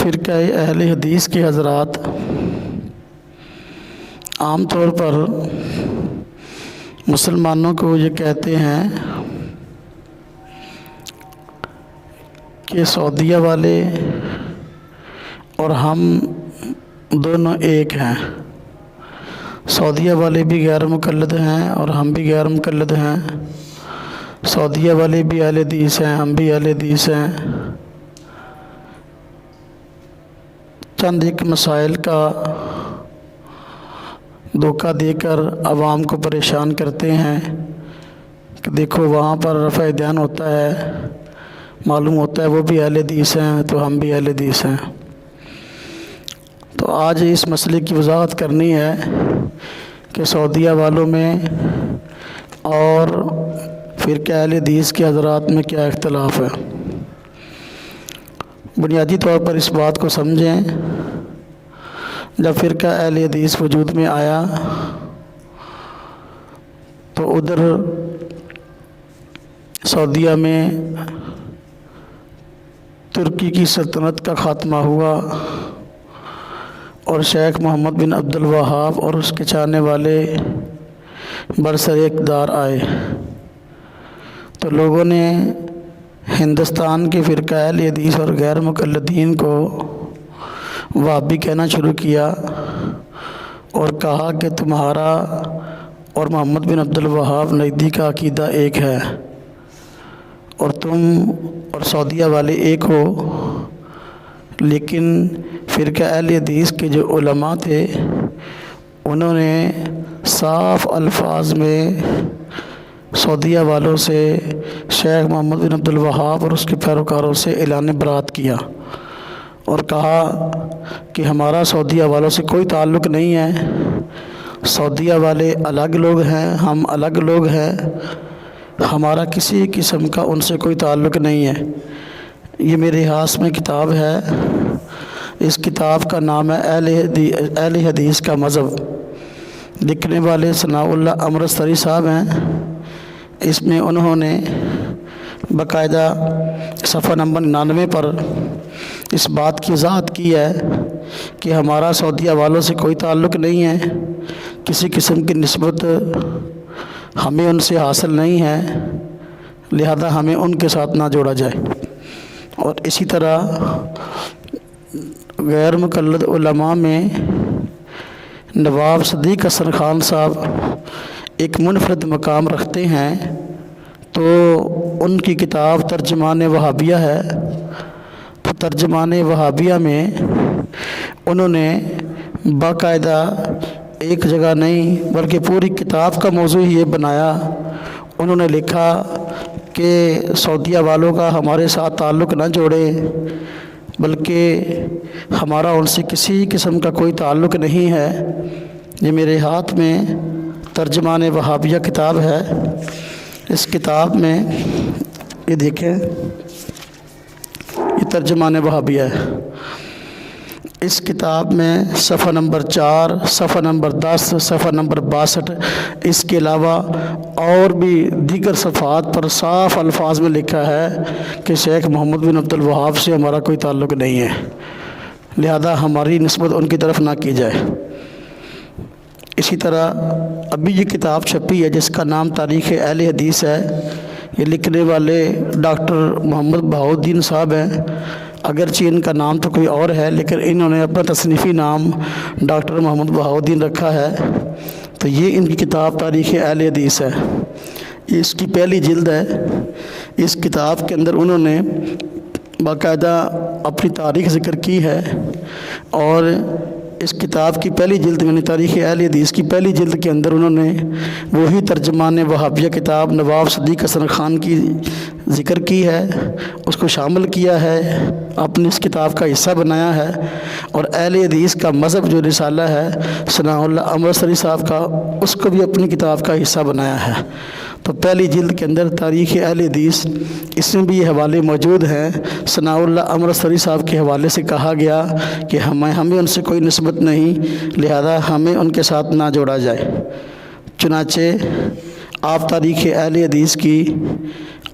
فرقہ اہل حدیث کے حضرات عام طور پر مسلمانوں کو یہ کہتے ہیں کہ سعودیہ والے اور ہم دونوں ایک ہیں، سعودیہ والے بھی غیر مقلد ہیں اور ہم بھی غیر مقلد ہیں، سعودیہ والے بھی اہل حدیث ہیں، ہم بھی اہل حدیث ہیں۔ چند ایک مسائل کا دھوکہ دے کر عوام کو پریشان کرتے ہیں کہ دیکھو وہاں پر رفع دین ہوتا ہے، معلوم ہوتا ہے وہ بھی اہل حدیث ہیں تو ہم بھی اہل حدیث ہیں۔ تو آج اس مسئلے کی وضاحت کرنی ہے کہ سعودیہ والوں میں اور فرقہ اہل حدیث کے حضرات میں کیا اختلاف ہے۔ بنیادی طور پر اس بات کو سمجھیں، جب فرقہ اہل حدیث وجود میں آیا تو ادھر سعودیہ میں ترکی کی سلطنت کا خاتمہ ہوا اور شیخ محمد بن عبد الوہاب اور اس کے چاہنے والے برسر اقتدار آئے، تو لوگوں نے ہندوستان کے فرقہ اہل حدیث اور غیر مقلدین کو وہابی کہنا شروع کیا اور کہا کہ تمہارا اور محمد بن عبد الوہاب نجدی کا عقیدہ ایک ہے اور تم اور سعودیہ والے ایک ہو۔ لیکن فرقہ اہل حدیث کے جو علماء تھے انہوں نے صاف الفاظ میں سعودیہ والوں سے، شیخ محمد بن عبد الوہاب اور اس کے پیروکاروں سے اعلان برات کیا اور کہا کہ ہمارا سعودیہ والوں سے کوئی تعلق نہیں ہے، سعودیہ والے الگ لوگ ہیں، ہم الگ لوگ ہیں، ہمارا کسی قسم کا ان سے کوئی تعلق نہیں ہے۔ یہ میرے ہاتھ میں کتاب ہے، اس کتاب کا نام ہے اہل حدیث کا مذہب، لکھنے والے ثناء اللہ امرتسری صاحب ہیں۔ اس میں انہوں نے باقاعدہ صفحہ نمبر 99 پر اس بات کی وضاحت کی ہے کہ ہمارا سعودیہ والوں سے کوئی تعلق نہیں ہے، کسی قسم کی نسبت ہمیں ان سے حاصل نہیں ہے، لہذا ہمیں ان کے ساتھ نہ جوڑا جائے۔ اور اسی طرح غیر مقلد علماء میں نواب صدیق حسن خان صاحب ایک منفرد مقام رکھتے ہیں، تو ان کی کتاب ترجمان وہابیہ ہے، تو ترجمان وہابیہ میں انہوں نے باقاعدہ ایک جگہ نہیں بلکہ پوری کتاب کا موضوع یہ بنایا، انہوں نے لکھا کہ سعودیہ والوں کا ہمارے ساتھ تعلق نہ جوڑے، بلکہ ہمارا ان سے کسی قسم کا کوئی تعلق نہیں ہے۔ یہ میرے ہاتھ میں ترجمان وہابیہ کتاب ہے، اس کتاب میں یہ دیکھیں، یہ ترجمان وہابیہ ہے۔ اس کتاب میں صفحہ نمبر 4، صفحہ نمبر 10، صفحہ نمبر 62، اس کے علاوہ اور بھی دیگر صفحات پر صاف الفاظ میں لکھا ہے کہ شیخ محمد بن عبد الوہاب سے ہمارا کوئی تعلق نہیں ہے، لہذا ہماری نسبت ان کی طرف نہ کی جائے۔ اسی طرح ابھی یہ کتاب چھپی ہے جس کا نام تاریخ اہل حدیث ہے، یہ لکھنے والے ڈاکٹر محمد بہاؤالدین صاحب ہیں، اگرچہ ان کا نام تو کوئی اور ہے لیکن انہوں نے اپنا تصنیفی نام ڈاکٹر محمد بہاؤالدین رکھا ہے۔ تو یہ ان کی کتاب تاریخ اہل حدیث ہے، یہ اس کی پہلی جلد ہے۔ اس کتاب کے اندر انہوں نے باقاعدہ اپنی تاریخ ذکر کی ہے، اور اس کتاب کی پہلی جلد میں تاریخ اہل حدیث کی پہلی جلد کے اندر انہوں نے وہی ترجمان وہابیہ کتاب نواب صدیق حسن خان کی ذکر کی ہے، اس کو شامل کیا ہے، اپنی اس کتاب کا حصہ بنایا ہے، اور اہل حدیث کا مذہب جو رسالہ ہے ثناء اللہ امرتسری صاحب کا، اس کو بھی اپنی کتاب کا حصہ بنایا ہے۔ تو پہلی جلد کے اندر تاریخ اہل حدیث، اس میں بھی یہ حوالے موجود ہیں۔ ثناء اللہ امرتسری صاحب کے حوالے سے کہا گیا کہ ہمیں ان سے کوئی نسبت نہیں، لہذا ہمیں ان کے ساتھ نہ جوڑا جائے۔ چنانچہ آپ تاریخ اہل حدیث کی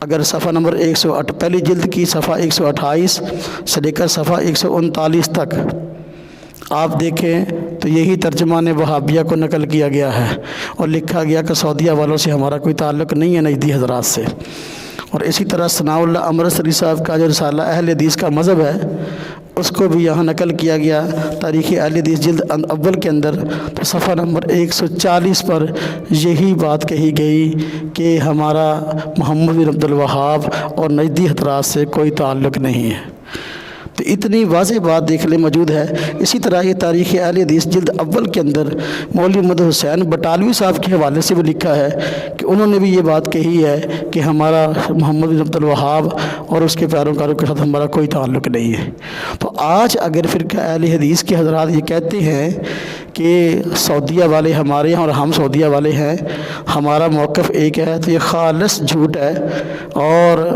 اگر صفحہ نمبر 108 پہلی جلد کی صفحہ 128 سے لے کر صفحہ 139 تک آپ دیکھیں تو یہی ترجمان وہابیہ کو نقل کیا گیا ہے اور لکھا گیا کہ سعودیہ والوں سے ہمارا کوئی تعلق نہیں ہے نجدی حضرات سے۔ اور اسی طرح ثناء اللہ امرتسری صاحب کا جو رسالہ اہل حدیث کا مذہب ہے اس کو بھی یہاں نقل کیا گیا تاریخ اہل حدیث جلد اول کے اندر، تو صفحہ نمبر 140 پر یہی بات کہی گئی کہ ہمارا محمد بن عبد الوہاب اور نجدی حضرات سے کوئی تعلق نہیں ہے۔ تو اتنی واضح بات دیکھ لیں موجود ہے۔ اسی طرح یہ تاریخ اہل حدیث جلد اول کے اندر مولوی محمد حسین بٹالوی صاحب کے حوالے سے بھی لکھا ہے کہ انہوں نے بھی یہ بات کہی ہے کہ ہمارا محمد بن عبد الوہاب اور اس کے پیروکاروں کے ساتھ ہمارا کوئی تعلق نہیں ہے۔ تو آج اگر فرقہ اہل حدیث کے حضرات یہ کہتے ہیں کہ سعودیہ والے ہمارے ہیں اور ہم سعودیہ والے ہیں، ہمارا موقف ایک ہے، تو یہ خالص جھوٹ ہے۔ اور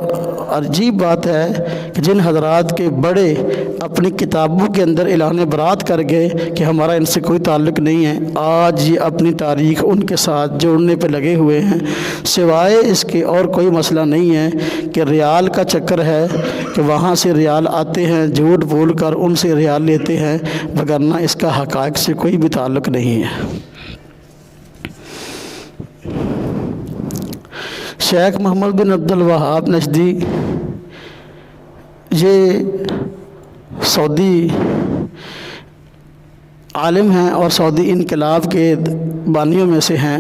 عجیب بات ہے کہ جن حضرات کے بڑے اپنی کتابوں کے اندر اعلان برات کر گئے کہ ہمارا ان سے کوئی تعلق نہیں ہے، آج یہ اپنی تاریخ ان کے ساتھ جوڑنے پہ لگے ہوئے ہیں، سوائے اس کے اور کوئی مسئلہ نہیں ہے کہ ریال کا چکر ہے کہ وہاں سے ریال آتے ہیں، جھوٹ بول کر ان سے ریال لیتے ہیں، وگرنہ اس کا حقائق سے کوئی بھی تعلق نہیں ہے۔ شیخ محمد بن عبد الوہاب نجدی یہ سعودی عالم ہیں اور سعودی انقلاب کے بانیوں میں سے ہیں۔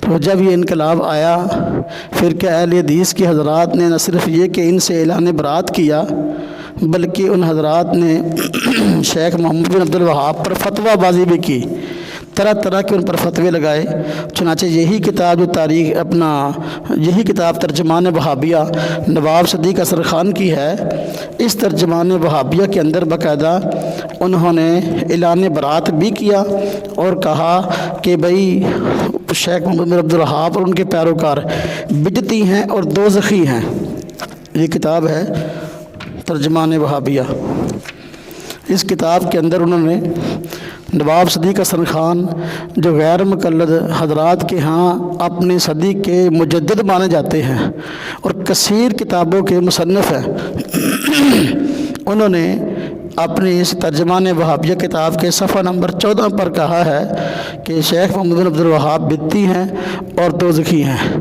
تو جب یہ انقلاب آیا، فرقہ اہل حدیث کے حضرات نے نہ صرف یہ کہ ان سے اعلان برات کیا، بلکہ ان حضرات نے شیخ محمد بن عبد الوہاب پر فتویٰ بازی بھی کی، طرح طرح کے ان پر فتوے لگائے۔ چنانچہ یہی کتاب جو یہی کتاب ترجمان وہابیہ نواب صدیق اثر خان کی ہے، اس ترجمان وہابیہ کے اندر باقاعدہ انہوں نے اعلان برات بھی کیا اور کہا کہ بھئی شیخ محمد بن عبد الوہاب اور ان کے پیروکار بدعتی ہیں اور دوزخی ہیں۔ یہ کتاب ہے ترجمان وہابیہ۔ اس کتاب کے اندر انہوں نے نواب صدیق اثر خان جو غیر مقلد حضرات کے ہاں اپنی صدی کے مجدد مانے جاتے ہیں اور کثیر کتابوں کے مصنف ہیں، انہوں نے اپنی اس ترجمان وہابیہ کتاب کے صفحہ نمبر 14 پر کہا ہے کہ شیخ محمد بن عبد الوہاب بدعتی ہیں اور دوزخی ہیں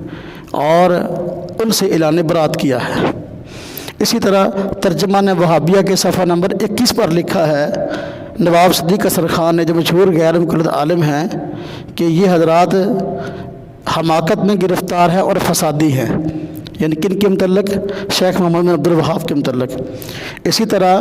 اور ان سے اعلان برات کیا ہے۔ اسی طرح ترجمان وہابیہ کے صفحہ نمبر 21 پر لکھا ہے نواب صدیق اثر خان نے، جو مشہور غیر مقلد عالم ہیں، کہ یہ حضرات حماقت میں گرفتار ہیں اور فسادی ہیں، یعنی کن کے متعلق؟ شیخ محمد بن عبد الوہاب کے متعلق۔ اسی طرح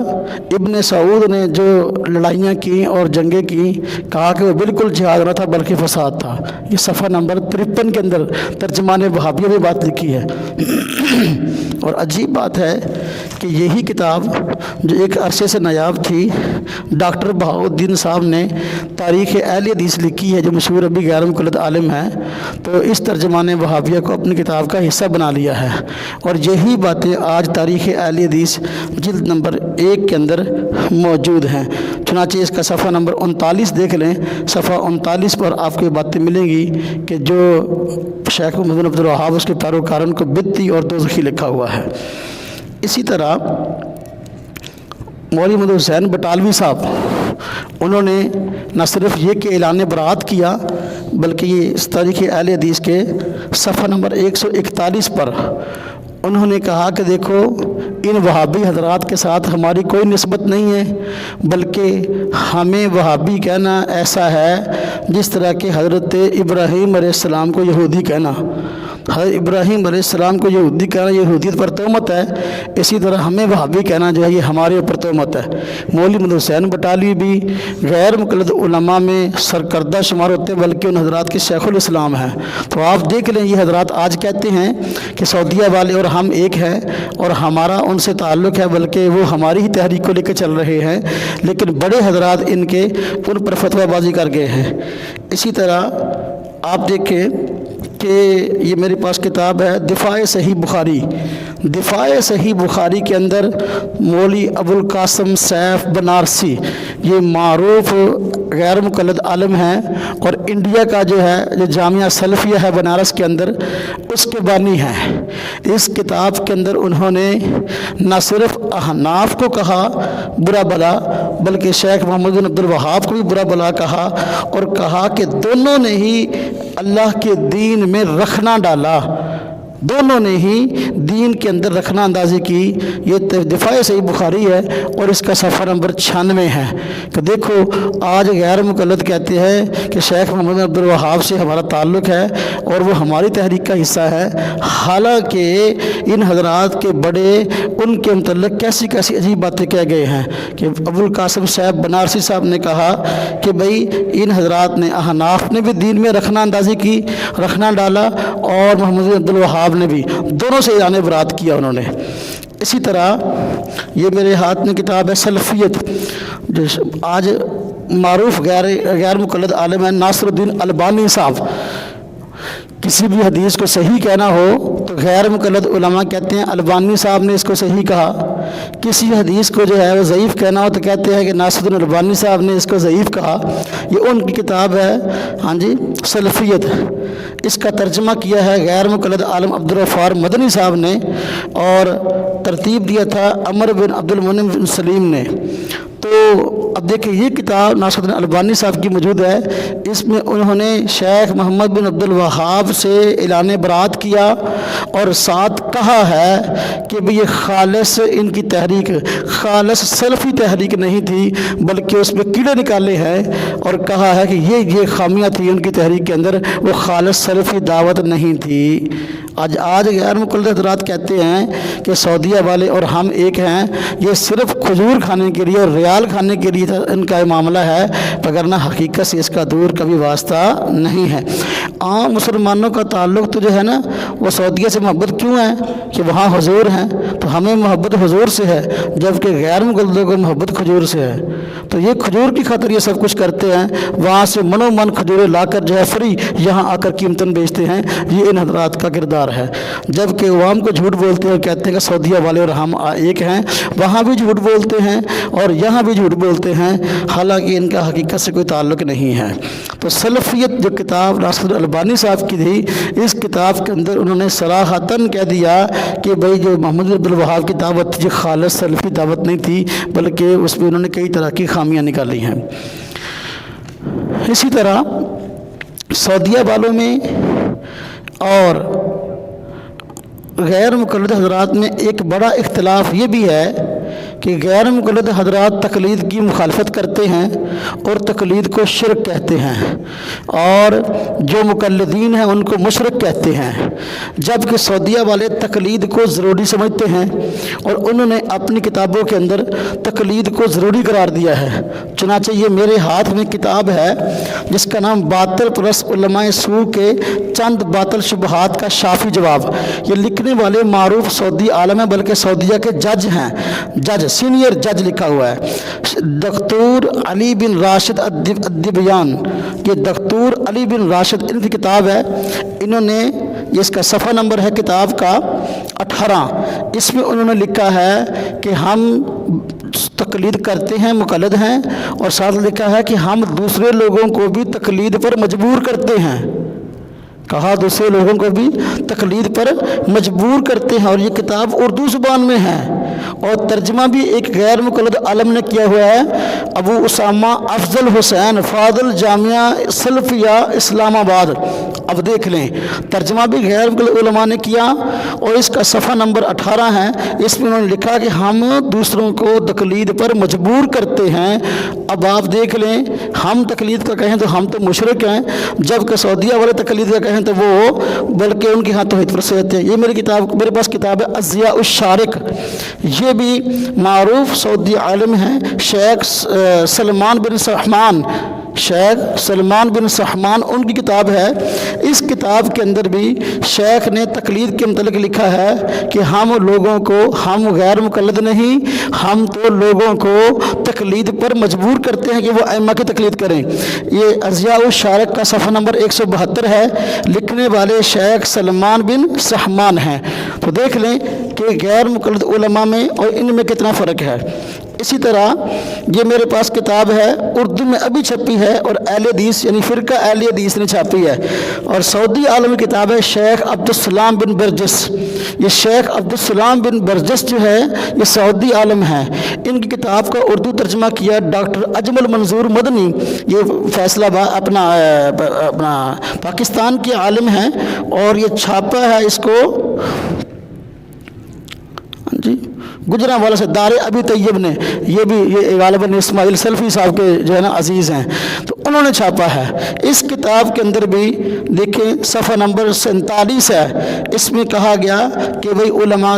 ابن سعود نے جو لڑائیاں کیں اور جنگیں کیں، کہا کہ وہ بالکل جہاد نہ تھا بلکہ فساد تھا۔ یہ صفحہ نمبر 53 کے اندر ترجمان وہابیہ میں بات لکھی ہے۔ اور عجیب بات ہے کہ یہی کتاب جو ایک عرصے سے نایاب تھی، ڈاکٹر بہاؤالدین صاحب نے تاریخ اہل حدیث لکھی ہے، جو مشہور ابھی غیر مقلد عالم ہیں، تو اس ترجمان وہابیہ کو اپنی کتاب کا حصہ بنا لیا ہے۔ اور یہی باتیں آج تاریخ اہل حدیث جلد نمبر 1 کے اندر موجود ہیں۔ چنانچہ اس کا صفحہ نمبر 39 دیکھ لیں، صفحہ 39 پر آپ کو یہ باتیں ملیں گی کہ جو شیخ محمد بن عبد الوہاب اس کے پیروکاروں کو بدعتی اور دوزخی لکھا ہوا ہے۔ اسی طرح مولوی محمد حسین بٹالوی صاحب، انہوں نے نہ صرف یہ کہ اعلان برات کیا، بلکہ یہ اس تاریخ اہل حدیث کے صفحہ نمبر 141 پر انہوں نے کہا کہ دیکھو، ان وہابی حضرات کے ساتھ ہماری کوئی نسبت نہیں ہے، بلکہ ہمیں وہابی کہنا ایسا ہے جس طرح کہ حضرت ابراہیم علیہ السلام کو یہودی کہنا۔ حضرت ابراہیم علیہ السلام کو یہودی کہنا یہودیت پر تہمت ہے، اسی طرح ہمیں وہابی کہنا جو ہے یہ ہمارے اوپر تہمت ہے۔ مولوی محمد حسین بٹالوی بھی غیر مقلد علماء میں سرکردہ شمار ہوتے ہیں، بلکہ ان حضرات کے شیخ الاسلام ہیں۔ تو آپ دیکھ لیں، یہ حضرات آج کہتے ہیں کہ سعودیہ والے اور ہم ایک ہیں اور ہمارا ان سے تعلق ہے، بلکہ وہ ہماری ہی تحریک کو لے کے چل رہے ہیں، لیکن بڑے حضرات ان پر فتویٰ بازی کر گئے ہیں۔ اسی طرح آپ دیکھیں کہ یہ میرے پاس کتاب ہے دفاع صحیح بخاری۔ دفاع صحیح بخاری کے اندر مولوی ابوالقاسم سیف بنارسی، یہ معروف غیر مقلد عالم ہیں اور انڈیا کا جو ہے جو جامعہ سلفیہ ہے بنارس کے اندر، اس کے بانی ہیں۔ اس کتاب کے اندر انہوں نے نہ صرف احناف کو کہا برا بلا، بلکہ شیخ محمد بن عبد الوہاب کو بھی برا بلا کہا، اور کہا کہ دونوں نے ہی اللہ کے دین میں رخنا ڈالا، دونوں نے ہی دین کے اندر رخنا اندازی کی۔ یہ دفاع صحیح بخاری ہے اور اس کا صفحہ نمبر 96 ہے کہ دیکھو آج غیر مقلد کہتے ہیں کہ شیخ محمد بن عبد الوہاب سے ہمارا تعلق ہے اور وہ ہماری تحریک کا حصہ ہے، حالانکہ ان حضرات کے بڑے ان کے متعلق کیسی کیسی عجیب باتیں کہہ گئے ہیں کہ ابو القاسم صاحب بنارسی صاحب نے کہا کہ بھئی ان حضرات نے احناف نے بھی دین میں رخنا اندازی کی، رخنا ڈالا، اور محمد بن عبد الوہاب نے بھی، دونوں سے اعلان برات کیا انہوں نے۔ اسی طرح یہ میرے ہاتھ میں کتاب ہے سلفیت، جو آج معروف غیر مقلد عالم ہے ناصر الدین البانی صاحب۔ کسی بھی حدیث کو صحیح کہنا ہو تو غیر مقلد علماء کہتے ہیں البانی صاحب نے اس کو صحیح کہا، کسی حدیث کو جو ہے وہ ضعیف کہنا ہو تو کہتے ہیں کہ ناصر الدین البانی صاحب نے اس کو ضعیف کہا۔ یہ ان کی کتاب ہے ہاں جی سلفیت، اس کا ترجمہ کیا ہے غیر مقلد عالم عبدالغفار مدنی صاحب نے، اور ترتیب دیا تھا عمر بن عبد المنعم بن سلیم نے۔ تو اب دیکھیں یہ کتاب ناصر الدین البانی صاحب کی موجود ہے، اس میں انہوں نے شیخ محمد بن عبد الوہاب سے اعلان برات کیا اور ساتھ کہا ہے کہ یہ خالص ان کی تحریک خالص سلفی تحریک نہیں تھی، بلکہ اس میں کیڑے نکالے ہیں، اور کہا ہے کہ یہ خامیاں تھیں ان کی تحریک کے اندر، وہ خالص سلفی دعوت نہیں تھی۔ آج غیر مقلد حضرات کہتے ہیں کہ سعودیہ والے اور ہم ایک ہیں، یہ صرف کھجور کھانے کے لیے اور ریال کھانے کے لیے ان کا معاملہ ہے، وگرنہ حقیقت سے اس کا دور کبھی واسطہ نہیں ہے۔ عام مسلمانوں کا تعلق تو جو ہے نا وہ سعودیہ سے محبت کیوں ہے کہ وہاں حضور ہیں، تو ہمیں محبت حضور سے ہے، جبکہ غیر مقلدوں کو محبت کھجور سے ہے۔ تو یہ کھجور کی خاطر یہ سب کچھ کرتے ہیں، وہاں سے منو من کھجوریں لا کر جو ہے فری یہاں آ کر قیمتاً بیچتے ہیں، یہ ان حضرات کا کردار ہے۔ جبکہ عوام کو جھوٹ بولتے ہیں اور کہتے ہیں کہ سعودیہ والے اور ہم ایک ہیں، وہاں بھی جھوٹ بولتے ہیں اور یہاں بھی جھوٹ بولتے ہیں، حالانکہ ان کا حقیقت سے کوئی تعلق نہیں ہے۔ تو سلفیت جو کتاب ناصر البانی صاحب کی تھی، اس کتاب کے اندر انہوں نے صراحتاً کہہ دیا کہ بھئی جو محمد بن عبد الوہاب کی دعوت تھی خالص سلفی دعوت نہیں تھی، بلکہ اس میں انہوں نے کئی طرح کی خامیاں نکالی ہیں۔ اسی طرح سعودیہ والوں میں اور غیر مقلد حضرات میں ایک بڑا اختلاف یہ بھی ہے کہ غیر مقلد حضرات تقلید کی مخالفت کرتے ہیں اور تقلید کو شرک کہتے ہیں، اور جو مقلدین ہیں ان کو مشرک کہتے ہیں، جبکہ سعودیہ والے تقلید کو ضروری سمجھتے ہیں اور انہوں نے اپنی کتابوں کے اندر تقلید کو ضروری قرار دیا ہے۔ چنانچہ یہ میرے ہاتھ میں کتاب ہے جس کا نام باطل پرست علماء سو کے چند باطل شبہات کا شافی جواب۔ یہ لکھنے والے معروف سعودی عالم ہیں، بلکہ سعودیہ کے جج ہیں، جج سینئر جج لکھا ہوا ہے دکتور علی بن راشد الدبیان۔ یہ دکتور علی بن راشد ان کی کتاب ہے، انہوں نے اس کا صفحہ نمبر ہے کتاب کا 18، اس میں انہوں نے لکھا ہے کہ ہم تقلید کرتے ہیں، مقلد ہیں، اور ساتھ لکھا ہے کہ ہم دوسرے لوگوں کو بھی تقلید پر مجبور کرتے ہیں۔ کہا دوسرے لوگوں کو بھی تقلید پر مجبور کرتے ہیں، اور یہ کتاب اردو زبان میں ہے اور ترجمہ بھی ایک غیر مقلد عالم نے کیا ہوا ہے، ابو اسامہ افضل حسین فاضل جامعہ سلفیہ اسلام آباد۔ اب دیکھ لیں ترجمہ بھی غیر مقلد علماء نے کیا، اور اس کا صفحہ نمبر 18 ہے، اس میں انہوں نے لکھا کہ ہم دوسروں کو تقلید پر مجبور کرتے ہیں۔ اب آپ دیکھ لیں ہم تقلید کا کہیں تو ہم تو مشرک ہیں، جبکہ سعودیہ والے تقلید کا کہیں تو وہ بلکہ ان کی ہاں توحید پر سے ہوتے ہیں۔ یہ میرے پاس کتاب ہے الضیاء الشارق، یہ بھی معروف سعودی عالم ہیں شیخ سلمان بن سحمان، شیخ سلمان بن سحمان ان کی کتاب ہے۔ اس کتاب کے اندر بھی شیخ نے تقلید کے متعلق لکھا ہے کہ ہم لوگوں کو، ہم غیر مقلد نہیں، ہم تو لوگوں کو تقلید پر مجبور کرتے ہیں کہ وہ ائمہ کی تقلید کریں۔ یہ الضیاء الشارق کا صفحہ نمبر 172 ہے، لکھنے والے شیخ سلمان بن سحمان ہیں۔ تو دیکھ لیں کہ غیر مقلد علماء میں اور ان میں کتنا فرق ہے۔ اسی طرح یہ میرے پاس کتاب ہے، اردو میں ابھی چھپی ہے اور اہل حدیث یعنی فرقہ اہل حدیث نے چھاپی ہے، اور سعودی عالمی کتاب ہے شیخ عبدالسلام بن برجس۔ یہ شیخ عبدالسلام بن برجس جو ہے یہ سعودی عالم ہیں، ان کی کتاب کا اردو ترجمہ کیا ڈاکٹر اجمل منظور مدنی، یہ فیصلہ اپنا پاکستان کے عالم ہیں، اور یہ چھاپا ہے اس کو جی گجرانوالہ سے دار ابی طیب نے، یہ بھی یہ غالباً اسماعیل سلفی صاحب کے جو ہے نا عزیز ہیں، تو انہوں نے چھاپا ہے۔ اس کتاب کے اندر بھی دیکھیں صفحہ نمبر 47 ہے، اس میں کہا گیا کہ بھئی علماء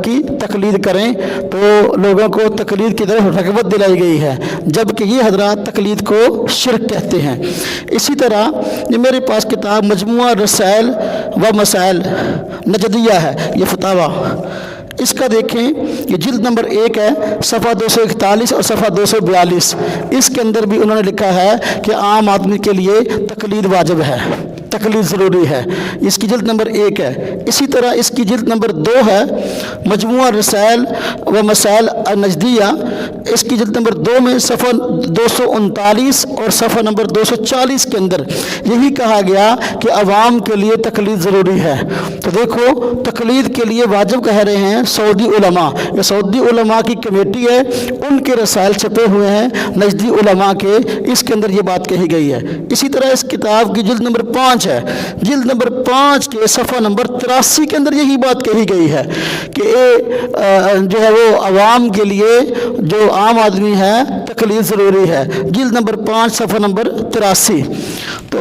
کی تقلید کریں، تو لوگوں کو تقلید کی طرف رغبت دلائی گئی ہے، جبکہ یہ حضرات تقلید کو شرک کہتے ہیں۔ اسی طرح یہ میرے پاس کتاب مجموعہ رسائل و مسائل نجدیہ ہے، یہ فتاویٰ، اس کا دیکھیں یہ جلد نمبر 1 ہے، صفحہ 241 اور صفحہ 242، اس کے اندر بھی انہوں نے لکھا ہے کہ عام آدمی کے لیے تقلید واجب ہے، تقلید ضروری ہے، اس کی جلد نمبر 1 ہے۔ اسی طرح اس کی جلد نمبر 2 ہے، مجموعہ رسائل و مسائل النجدیہ، اس کی جلد نمبر 2 میں صفحہ 239 اور صفحہ نمبر 240 کے اندر یہی کہا گیا کہ عوام کے لیے تقلید ضروری ہے۔ تو دیکھو تقلید کے لیے واجب کہہ رہے ہیں سعودی علماء، یہ سعودی علماء کی کمیٹی ہے، ان کے رسائل چھپے ہوئے ہیں نجدی علماء کے، اس کے اندر یہ بات کہی گئی ہے۔ اسی طرح اس کتاب کی جلد نمبر 5 ہے، جلد نمبر 5 کے صفحہ نمبر 83 کے اندر یہی بات کہی گئی ہے کہ جو ہے وہ عوام کے لیے جو عام آدمی ہے تقلید ضروری ہے، جلد نمبر 5 صفحہ نمبر 83۔ تو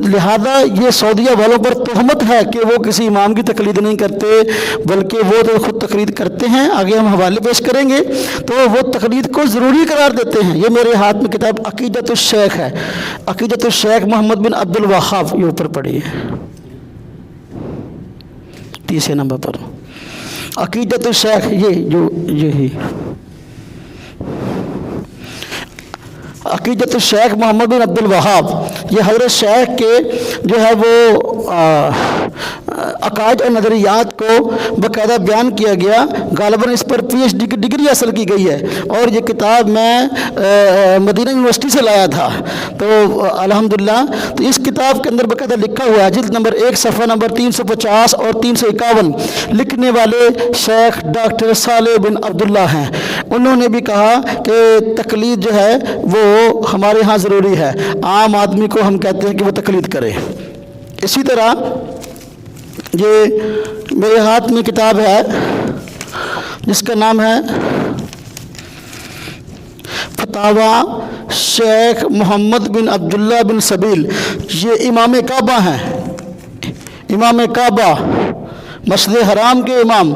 لہذا یہ سعودیہ والوں پر تہمت ہے کہ وہ کسی امام کی تقلید نہیں کرتے، بلکہ وہ تو خود تقلید کرتے ہیں، آگے ہم حوالے پیش کریں گے، تو وہ تقلید کو ضروری قرار دیتے ہیں۔ یہ میرے ہاتھ میں کتاب عقیدۃ الشیخ ہے، عقیدۃ الشیخ محمد بن عبد الوہاب، یہ اوپر پڑھی ہے 30 نمبر پر، عقیدۃ الشیخ، یہی عقیدۃ الشیخ محمد بن عبد الوہاب، یہ حضرت شیخ کے جو ہے وہ عقائد اور نظریات کو باقاعدہ بیان کیا گیا، غالباً اس پر PhD کی ڈگری حاصل کی گئی ہے، اور یہ کتاب میں مدینہ یونیورسٹی سے لایا تھا، تو الحمدللہ تو اس کتاب کے اندر باقاعدہ لکھا ہوا ہے، جلد نمبر 1 صفحہ نمبر 350 اور 351، لکھنے والے شیخ ڈاکٹر صالح بن عبداللہ ہیں۔ انہوں نے بھی کہا کہ تقلید جو ہے وہ ہمارے ہاں ضروری ہے، عام آدمی کو ہم کہتے ہیں کہ وہ تقلید کرے۔ اسی طرح یہ میرے ہاتھ میں کتاب ہے جس کا نام ہے فتاویٰ شیخ محمد بن عبداللہ بن سبیل، یہ امام کعبہ ہیں، امام کعبہ مسجد حرام کے امام،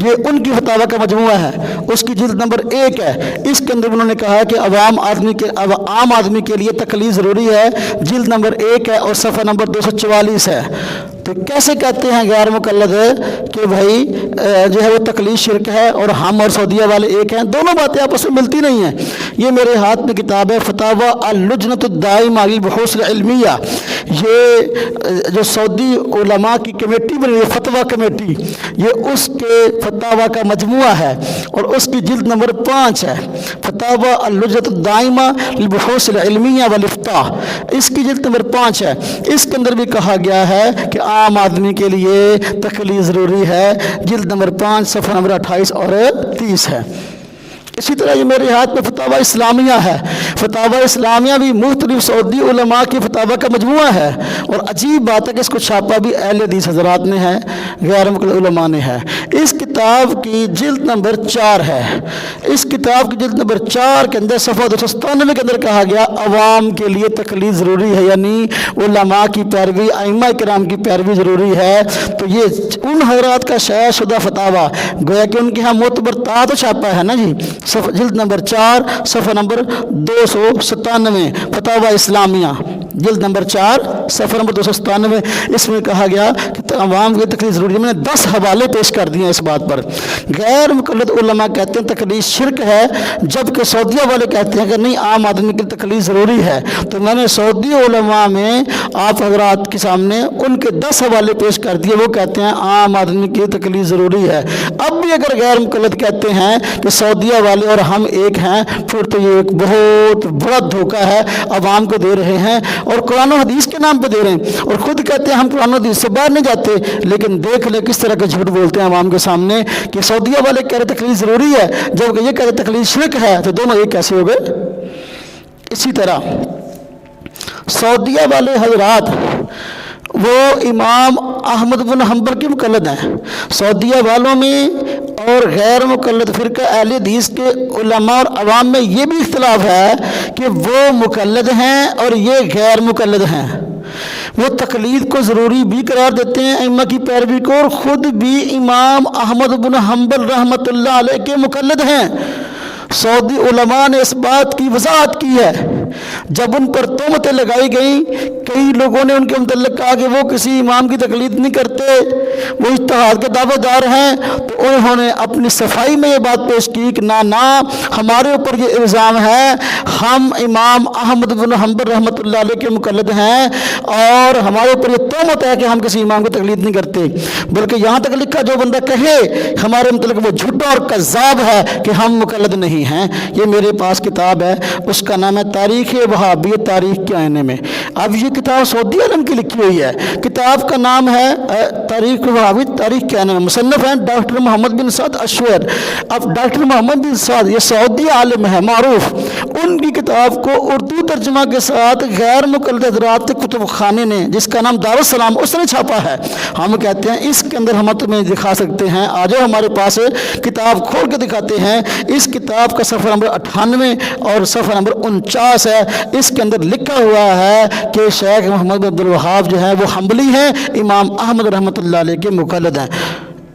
یہ ان کی فتاویٰ کا مجموعہ ہے، اس کی جلد نمبر 1 ہے، اس کے اندر انہوں نے کہا ہے کہ عام آدمی کے لیے تقلید ضروری ہے، جلد نمبر 1 ہے اور صفحہ نمبر 244 ہے۔ تو کیسے کہتے ہیں غیر مقلد کہ بھائی جو ہے وہ تقلید شرک ہے اور ہم اور سعودیہ والے ایک ہیں؟ دونوں باتیں آپس میں ملتی نہیں ہیں۔ یہ میرے ہاتھ میں کتاب ہے فتاویٰ اللجنۃ الدائمہ للبحوث العلمیہ، یہ جو سعودی علماء کی کمیٹی بنی ہے، فتویٰ کمیٹی، یہ اس کے فتاویٰ کا مجموعہ ہے اور اس کی جلد نمبر 5 ہے، فتاویٰ اللجنۃ الدائمہ للبحوث العلمیہ والافتاء، اس کی جلد نمبر 5 ہے۔ اس کے اندر بھی کہا گیا ہے کہ عام آدمی کے لیے تقلید ضروری ہے، جلد نمبر 5 صفحہ نمبر 28 اور 30 ہے۔ اسی طرح یہ میرے ہاتھ میں فتاویٰ اسلامیہ ہے، فتاویٰ اسلامیہ بھی مختلف سعودی علماء کی فتاویٰ کا مجموعہ ہے، اور عجیب بات ہے کہ اس کو چھاپا بھی اہل حدیث حضرات نے ہے، غیر مقلد علماء نے ہے۔ اس کتاب کی جلد نمبر 4 ہے، اس کتاب کی جلد نمبر 4 کے اندر صفحہ 297 کے اندر کہا گیا عوام کے لیے تقلید ضروری ہے، یعنی علماء کی پیروی، ائمہ کرام کی پیروی ضروری ہے۔ تو یہ ان حضرات کا شائع شدہ فتاویٰ، گویا کہ ان کے ہاں معتبر تو چھاپا ہے نا جی، جلد نمبر 4 صفحہ نمبر 297، فتاویٰ اسلامیہ جلد نمبر 4 صفحہ نمبر 297، اس میں کہا گیا کہ عوام کی تقلید ضروری ہے۔ میں نے 10 حوالے پیش کر دیے اس بات پر۔ غیر مقلد علماء کہتے ہیں تقلید شرک ہے، جبکہ سعودیہ والے کہتے ہیں کہ نہیں، عام آدمی کی تقلید ضروری ہے۔ تو میں نے سعودی علماء میں آپ حضرات کے سامنے ان کے 10 حوالے پیش کر دیے، وہ کہتے ہیں عام آدمی کی تقلید ضروری ہے۔ اب بھی اگر غیر مقلد کہتے ہیں کہ سعودیہ والے اور ہم ایک ہیں، پھر تو یہ ایک بہت بڑا دھوکہ ہے، عوام کو دے رہے ہیں اور قرآن و حدیث کے نام پہ دے رہے ہیں، اور خود کہتے ہیں ہم قرآن و حدیث سے باہر نہیں جاتے، لیکن دیکھ لیں کس طرح کے جھوٹ بولتے ہیں عوام کے سامنے کہ سعودیہ والے کہہ رہے تقلید ضروری ہے، جبکہ یہ کہہ رہے تقلید شرک ہے، تو دونوں ایک کیسے ہو گئے؟ اسی طرح سعودیہ والے حضرات وہ امام احمد بن حنبل کے مقلد ہیں۔ سعودیہ والوں میں اور غیر مقلد فرقہ اہل حدیث کے علماء اور عوام میں یہ بھی اختلاف ہے کہ وہ مقلد ہیں اور یہ غیر مقلد ہیں۔ وہ تقلید کو ضروری بھی قرار دیتے ہیں ائمہ کی پیروی کو، اور خود بھی امام احمد بن حنبل رحمۃ اللہ علیہ کے مقلد ہیں۔ سعودی علماء نے اس بات کی وضاحت کی ہے جب ان پر تہمتیں لگائی گئیں، کئی لوگوں نے ان کے متعلق کہا کہ وہ کسی امام کی تقلید نہیں کرتے، وہ اجتہاد کے دعوے دار ہیں، تو انہوں نے اپنی صفائی میں یہ بات پیش کی کہ نہ ہمارے اوپر یہ الزام ہے، ہم امام احمد بن حنبل رحمۃ اللہ علیہ کے مقلد ہیں، اور ہمارے اوپر یہ تہمت ہے کہ ہم کسی امام کی تقلید نہیں کرتے، بلکہ یہاں تک لکھا جو بندہ کہے ہمارے متعلق وہ جھوٹا اور کذاب ہے کہ ہم مقلد نہیں ہیں۔ یہ میرے پاس کتاب ہے، اس کا نام ہے تاریخ وہابیت تاریخ کے آئینے میں۔ اب یہ کتاب سعودی عالم کی لکھی ہوئی ہے، کتاب کا نام ہے تاریخ وہابیت تاریخ کے آئینے میں، مصنف ہیں ڈاکٹر محمد بن سعد اشور۔ اب ڈاکٹر محمد بن سعد یہ سعودی عالم ہے معروف، ان کی کتاب کو اردو ترجمہ کے ساتھ غیر مقلد حضرات کے کتب خانے نے، جس کا نام دارالسلام، اس نے چھاپا ہے۔ ہم کہتے ہیں اس کے اندر ہم تمہیں دکھا سکتے ہیں، آ جاؤ ہمارے پاس، کتاب کھول کے دکھاتے ہیں۔ اس کتاب کا صفحہ نمبر 98 اور صفحہ نمبر 49 ہے، اس کے اندر لکھا ہوا ہے کہ شیخ محمد بن عبد الوہاب جو ہے وہ حنبلی ہیں، امام احمد رحمۃ اللہ علیہ کے مقلد ہیں۔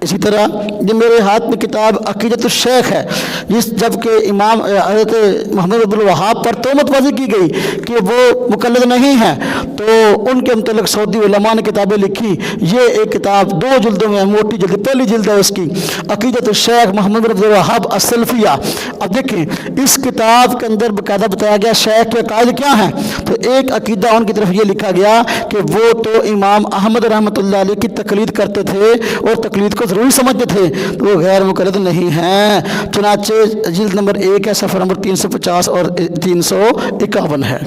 اسی طرح یہ میرے ہاتھ میں کتاب عقیدۃ الشیخ ہے، جبکہ امام حضرت محمد عبد الوہاب پر تہمت بازی کی گئی کہ وہ مقلد نہیں ہیں، تو ان کے متعلق سعودی علماء نے کتابیں لکھی۔ یہ ایک کتاب 2 جلدوں میں، موٹی جلد، پہلی جلد ہے اس کی، عقیدۃ الشیخ محمد بن عبد الوہاب السلفیہ۔ اب دیکھیں اس کتاب کے اندر باقاعدہ بتایا گیا شیخ کے عقائد کیا ہیں، تو ایک عقیدہ ان کی طرف یہ لکھا گیا کہ وہ تو امام احمد رحمۃ اللہ علیہ کی تقلید کرتے تھے اور تقلید کو ضروری سمجھتے تھے، تو وہ غیر مقلد نہیں ہیں۔ چنانچہ جلد نمبر 1 ہے، صفحہ نمبر 350 اور 351 ہے۔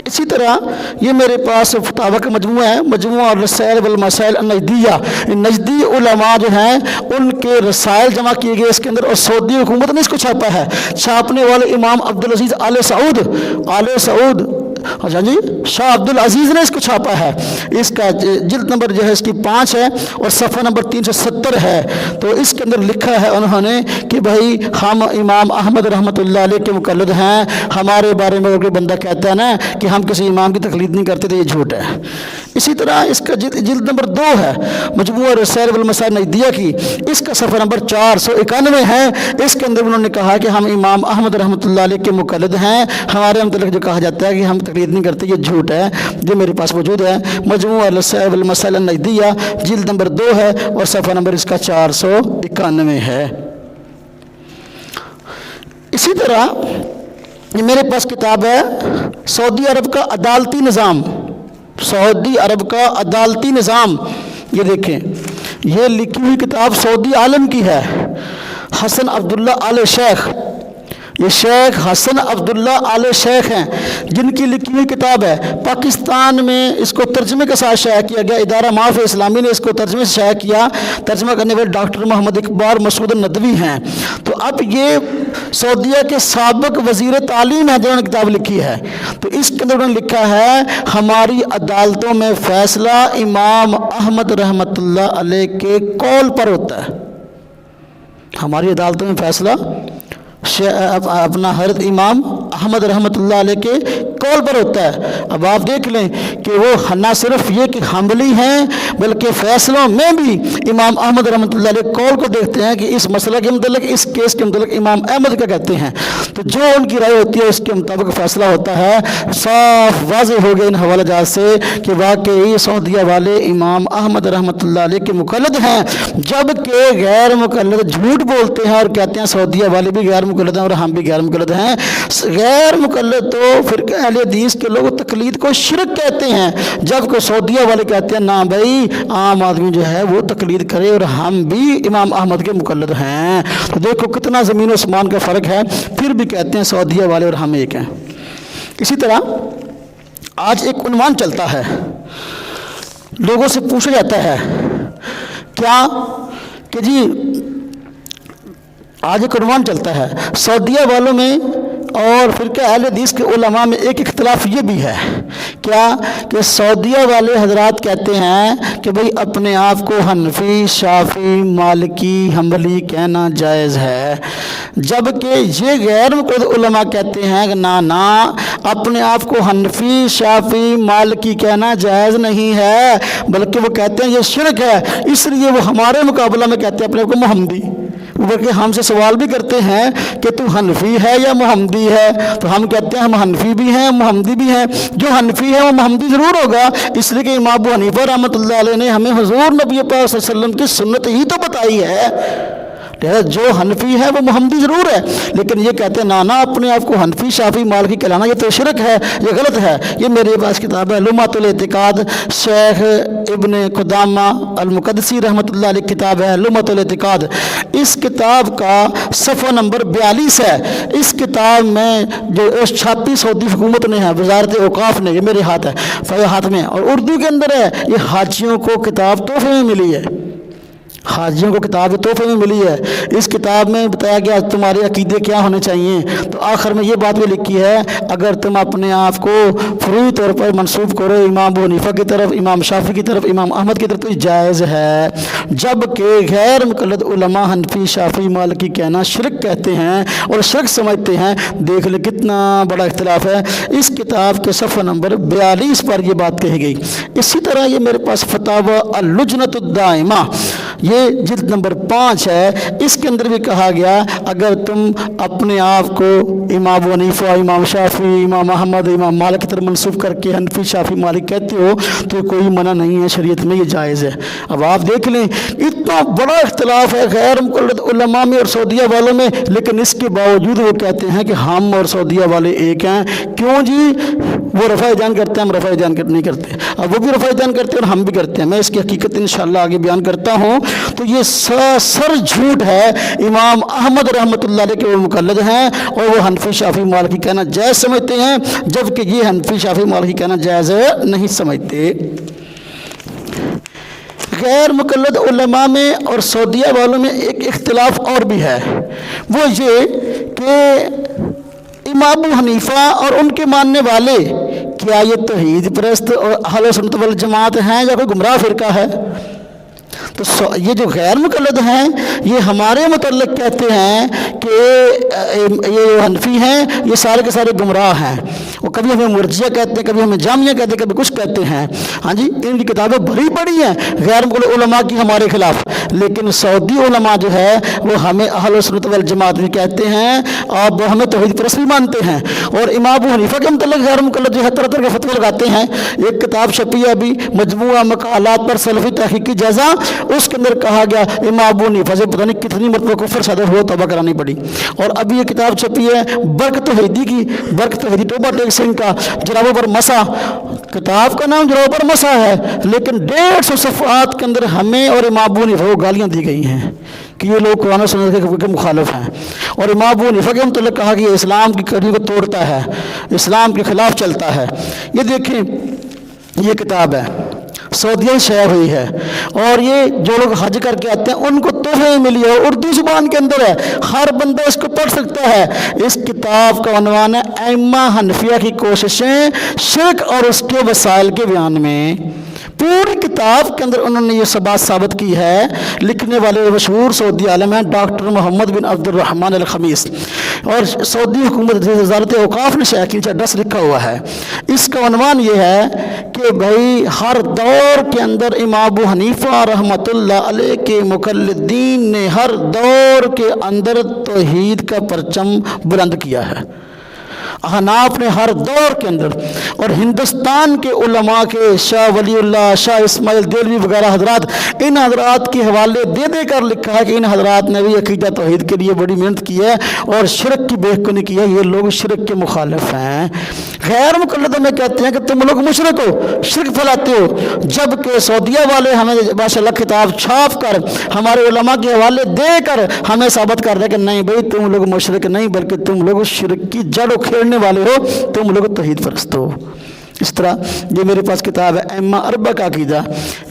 اسی طرح یہ میرے پاس فتاوی کا مجموعہ ہے، مجموعہ الرسائل والمسائل النجدیہ، نجدی علماء جو ہیں ان کے رسائل جمع کیے گئے اس کے اندر، اور سعودی حکومت نے اس کو چھاپا ہے۔ چھاپنے والے امام عبدالعزیز آل سعود ہاں جی شاہ عبد العزیز نے اس کو چھاپا ہے۔ اس کا جلد نمبر جو ہے اس کی 5 ہے اور صفحہ نمبر 370 ہے۔ تو اس کے اندر لکھا ہے انہوں نے کہ بھائی ہم امام احمد رحمۃ اللہ علیہ کے مقلد ہیں، ہمارے بارے میں اگر کوئی بندہ کہتا ہے نا کہ ہم کسی امام کی تقلید نہیں کرتے تو یہ جھوٹ ہے۔ اسی طرح اس کا جلد نمبر 2 ہے، مجموعہ رسائل والمسائل نجدیہ کی، اس کا صفحہ نمبر 491 ہے۔ اس کے اندر انہوں نے کہا کہ ہم امام احمد رحمۃ اللہ علیہ کے مقلد ہیں، ہمارے متعلق جو کہا جاتا ہے کہ ہم تقلید نہیں کرتے یہ جھوٹ ہے۔ جو میرے پاس موجود ہے مجموعہ رسائل والمسائل النجدیہ، جلد نمبر 2 ہے اور صفحہ نمبر اس کا 491 ہے۔ اسی طرح یہ میرے پاس کتاب ہے سعودی عرب کا عدالتی نظام، سعودی عرب کا عدالتی نظام۔ یہ دیکھیں یہ لکھی ہوئی کتاب سعودی عالم کی ہے، حسن عبداللہ آل شیخ، یہ شیخ حسن عبداللہ آل شیخ ہیں جن کی لکھی ہوئی کتاب ہے۔ پاکستان میں اس کو ترجمے کے ساتھ شائع کیا گیا، ادارہ معاف اسلامی نے اس کو ترجمے سے شائع کیا، ترجمہ کرنے والے ڈاکٹر محمد اقبال مسعود الندوی ہیں۔ تو اب یہ سعودیہ کے سابق وزیر تعلیم ہیں جنہوں نے کتاب لکھی ہے، تو اس کے اندر انہوں نے لکھا ہے ہماری عدالتوں میں فیصلہ امام احمد رحمۃ اللہ علیہ کے قول پر ہوتا ہے، ہماری عدالتوں میں فیصلہ اپنا حضرت امام احمد رحمۃ اللہ علیہ کے قول پر ہوتا ہے۔ اب آپ دیکھ لیں کہ وہ نہ صرف یہ کہ حنبلی ہیں بلکہ فیصلوں میں بھی امام احمد رحمۃ اللہ علیہ قول کو دیکھتے ہیں کہ اس مسئلہ کے متعلق، اس کیس کے متعلق امام احمد کیا کہتے ہیں، تو جو ان کی رائے ہوتی ہے اس کے مطابق فیصلہ ہوتا ہے۔ صاف واضح ہو گیا ان حوالہ جات سے کہ واقعی سعودیہ والے امام احمد رحمۃ اللہ علیہ کے مقلد ہیں، جبکہ غیر مقلد جھوٹ بولتے ہیں اور کہتے ہیں سعودیہ والے بھی غیر مقلد ہیں اور ہم بھی غیر مقلد ہیں۔ غیر مقلد تو فرقہ اہل حدیث کے لوگ تقلید کو شرک کہتے ہیں، جبکہ سعودیہ والے کہتے ہیں نہ بھائی عام آدمی جو ہے وہ تقلید کرے اور ہم بھی امام احمد کے مقلد ہیں۔ تو دیکھو کتنا زمین و آسمان کا فرق ہے، پھر بھی کہتے ہیں سعودیہ والے اور ہم ایک ہیں۔ اسی طرح آج ایک عنوان چلتا ہے، لوگوں سے پوچھا جاتا ہے کیا کہ جی آج ایک عنوان چلتا ہے سعودیہ والوں میں اور فرقہ اہل حدیث کے علماء میں ایک اختلاف یہ بھی ہے کیا کہ سعودیہ والے حضرات کہتے ہیں کہ بھئی اپنے آپ کو حنفی، شافعی، مالکی، حنبلی کہنا جائز ہے، جبکہ یہ غیر مقلد علماء کہتے ہیں کہ نا اپنے آپ کو حنفی، شافعی، مالکی کہنا جائز نہیں ہے، بلکہ وہ کہتے ہیں یہ شرک ہے، اس لیے وہ ہمارے مقابلہ میں کہتے ہیں اپنے آپ کو محمدی، بلکہ ہم سے سوال بھی کرتے ہیں کہ تو حنفی ہے یا محمدی ہے، تو ہم کہتے ہیں ہم حنفی بھی ہیں محمدی بھی ہیں، جو حنفی ہے وہ محمدی ضرور ہوگا، اس لیے کہ امام ابو حنیفہ رحمۃ اللہ علیہ نے ہمیں حضور نبی پاک صلی اللہ علیہ وسلم کی سنت ہی تو بتائی ہے، جو حنفی ہے وہ محمدی ضرور ہے، لیکن یہ کہتے ہیں نا اپنے آپ کو حنفی، شافعی، مالکی کہلانا یہ تو شرک ہے، یہ غلط ہے۔ یہ میرے پاس کتاب ہے لمعۃ الاعتقاد، شیخ ابن قدامہ المقدسی رحمۃ اللہ علیہ کتاب ہے لمعۃ الاعتقاد، اس کتاب کا صفحہ نمبر 42 ہے۔ اس کتاب میں جو چھاپی سعودی حکومت نے ہے، وزارت اوقاف نے، یہ میرے ہاتھ میں، اور اردو کے اندر ہے، یہ حاجیوں کو کتاب تحفے میں ملی ہے، حاجیوں کو کتاب تحفے میں ملی ہے۔ اس کتاب میں بتایا گیا تمہارے عقیدے کیا ہونے چاہیے، تو آخر میں یہ بات بھی لکھی ہے اگر تم اپنے آپ کو فروعی طور پر منسوب کرو امام ابو حنیفہ کی طرف، امام شافعی کی طرف، امام احمد کی طرف، تو یہ جائز ہے، جبکہ غیر مقلد علماء حنفی، شافعی، مالکی کہنا شرک کہتے ہیں اور شرک سمجھتے ہیں۔ دیکھ لیں کتنا بڑا اختلاف ہے۔ اس کتاب کے صفحہ نمبر 42 پر یہ بات کہی گئی۔ اسی طرح یہ میرے پاس فتاوی اللجنۃ الدائمہ، یہ جلد نمبر 5 ہے، اس کے اندر بھی کہا گیا اگر تم اپنے آپ کو امام ابو حنیفہ، امام شافعی، امام احمد، امام مالک کی طرف منسوب کر کے حنفی، شافعی، مالک کہتے ہو تو کوئی منع نہیں ہے، شریعت میں یہ جائز ہے۔ اب آپ دیکھ لیں اتنا بڑا اختلاف ہے غیر مقلد علماء میں اور سعودیہ والوں میں، لیکن اس کے باوجود وہ کہتے ہیں کہ ہم اور سعودیہ والے ایک ہیں۔ کیوں جی؟ وہ رفع جان کرتے ہیں، ہم رفع جان نہیں کرتے، اب وہ بھی رفع جان کرتے ہیں اور ہم بھی کرتے ہیں۔ میں اس کی حقیقت انشاءاللہ آگے بیان کرتا ہوں۔ تو یہ سر جھوٹ ہے۔ امام احمد رحمۃ اللہ علیہ کے وہ مقلد ہیں اور وہ حنفی، شافعی، مالکی کہنا جائز سمجھتے ہیں، جبکہ یہ حنفی، شافعی، مالکی کہنا جائز نہیں سمجھتے۔ غیر مقلد علماء میں اور سعودیہ والوں میں ایک اختلاف اور بھی ہے، وہ یہ کہ امام ابو حنیفہ اور ان کے ماننے والے کیا یہ توحید پرست اور اہل سنت والجماعت ہیں یا کوئی گمراہ فرقہ ہے؟ تو یہ جو غیر مقلد ہیں یہ ہمارے متعلق کہتے ہیں کہ یہ حنفی ہیں، یہ سارے کے سارے گمراہ ہیں، وہ کبھی ہمیں مرجئہ کہتے ہیں، کبھی ہمیں جامعہ کہتے ہیں، کبھی کچھ کہتے ہیں۔ ہاں جی، ان کی کتابیں بھری پڑی ہیں غیر مقلد علماء کی ہمارے خلاف، لیکن سعودی علماء جو ہے وہ ہمیں اہل سنت والجماعت بھی کہتے ہیں اور وہ ہمیں توحید پرست بھی مانتے ہیں، اور امام ابو حنیفہ کے متعلق غیر مقلد جو ہے طرح طرح کے فتوے لگاتے ہیں۔ ایک کتاب چھپی ہے ابھی مجموعہ مقالات پر سلفی تحقیقی جزا، اس کے اندر کہا گیا امام ابو حنیفہ سے پتہ نہیں کتنی مرتبہ کفر صادر ہوا، توبہ کرانی پڑی۔ اور ابھی یہ کتاب چھپی ہے برق توحیدی کی، برق توحیدی توبہ ٹیک سنگھ کا، جرابوں پر مسح، کتاب کا نام جرابوں پر مسح ہے، لیکن 150 صفحات کے اندر ہمیں اور امام ابو حنیفہ کو گالیاں دی گئی ہیں کہ یہ لوگ قرآن و سنت کے مخالف ہیں، اور امام ابو حنیفہ کے متعلق کہا کہ یہ اسلام کی کڑی کو توڑتا ہے، اسلام کے خلاف چلتا ہے۔ یہ دیکھیں یہ کتاب ہے، سعودیہ شائع ہوئی ہے، اور یہ جو لوگ حج کر کے آتے ہیں ان کو تحفے میں ملی ہے، اردو زبان کے اندر ہے، ہر بندہ اس کو پڑھ سکتا ہے۔ اس کتاب کا عنوان ہے ائمہ حنفیہ کی کوششیں شرک اور اس کے وسائل کے بیان میں۔ پوری کتاب کے اندر انہوں نے یہ بات ثابت کی ہے۔ لکھنے والے مشہور سعودی عالم ہیں ڈاکٹر محمد بن عبد الرحمن الخمیس، اور سعودی حکومت وزارت اوقاف نے شائع کی، ایڈریس لکھا ہوا ہے۔ اس کا عنوان یہ ہے کہ بھائی ہر دور کے اندر امام ابو حنیفہ رحمۃ اللہ علیہ کے مقلدین نے ہر دور کے اندر توحید کا پرچم بلند کیا ہے۔ احناف نے ہر دور کے اندر، اور ہندوستان کے علماء کے شاہ ولی اللہ، شاہ اسماعیل دہلوی وغیرہ حضرات، ان حضرات کے حوالے دے دے کر لکھا ہے کہ ان حضرات نے بھی عقیدہ توحید کے لیے بڑی محنت کی ہے اور شرک کی بےخونی کی ہے، یہ لوگ شرک کے مخالف ہیں۔ غیر مقلدوں میں کہتے ہیں کہ تم لوگ مشرک ہو، شرک پھیلاتے ہو، جبکہ سعودیہ والے ہمیں ماشاءاللہ کتاب چھاپ کر ہمارے علماء کے حوالے دے کر ہمیں ثابت کر دیں کہ نہیں بھائی تم لوگ مشرک نہیں، بلکہ تم لوگ شرک کی جڑ اکھیڑنے والے ہو، تم لوگ توحید پرست ہو۔ اس طرح یہ میرے پاس کتاب ہے ائمہ اربعہ کا عقیدہ،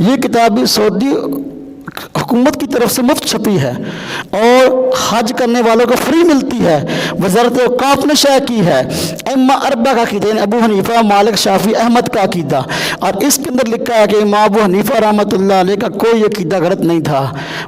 یہ کتاب بھی سعودی حکومت کی طرف سے مفت چھپی ہے اور حج کرنے والوں کو فری ملتی ہے، وزارت اوقاف نے شائع کی ہے۔ ائمہ اربعہ کا عقیدہ یعنی ابو حنیفہ، مالک، شافعی، احمد کا عقیدہ، اور اس کے اندر لکھا ہے کہ امام ابو حنیفہ رحمۃ اللہ علیہ کا کوئی عقیدہ غلط نہیں تھا،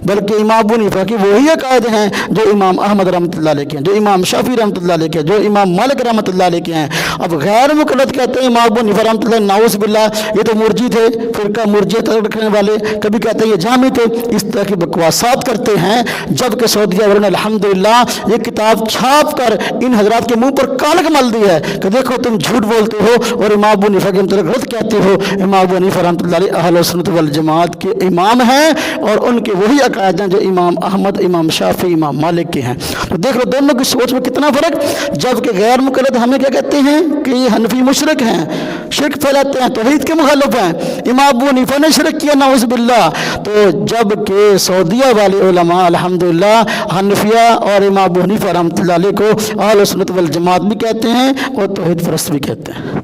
بلکہ امام ابو حنیفہ کی وہی عقائد ہیں جو امام احمد رحمۃ اللہ علیہ کے ہیں، جو امام شافعی رحمۃ اللہ علیہ کے ہیں، جو امام مالک رحمۃ اللہ علیہ کے ہیں۔ اب غیر مقلد کہتے ہیں امام ابو حنیفہ رحمۃ اللہ، نعوذ باللہ، یہ تو مرجی تھے، فرقہ مرجیہ رکھنے والے، کبھی کہتے ہیں یہ جہمی تھے، اس طرح کی بکواسات کرتے ہیں، جبکہ سعودیہ والوں نے الحمدللہ یہ کتاب چھاپ کر ان حضرات کے منہ پر کالک مل دی ہے کہ دیکھو تم جھوٹ بولتے ہو اور امام ابو حنیفہ کے متعلق غلط کہتے ہو۔ امام ابو حنیفہ رحمۃ اللہ علیہ اہل سنت والجماعت کے امام ہیں اور ان کے وہی عقائد ہیں جو امام احمد، امام شافعی، امام مالک کے ہیں۔ تو دیکھ لو دونوں کی سوچ میں کتنا فرق، جبکہ غیر مقلد ہمیں کیا کہتے ہیں کہ یہ حنفی مشرک ہیں، شرک پھیلاتے ہیں، توحید کے مخالف ہیں۔ امام ابو حنیفہ نے شرک کیا نعوذ باللہ، تو جبکہ سعودیہ والے علماء الحمدللہ حنفیہ اور امام ابو حنیفہ رحمۃ اللہ علیہ کو اہل سنت والجماعت بھی کہتے ہیں اور توحید پرست بھی کہتے ہیں۔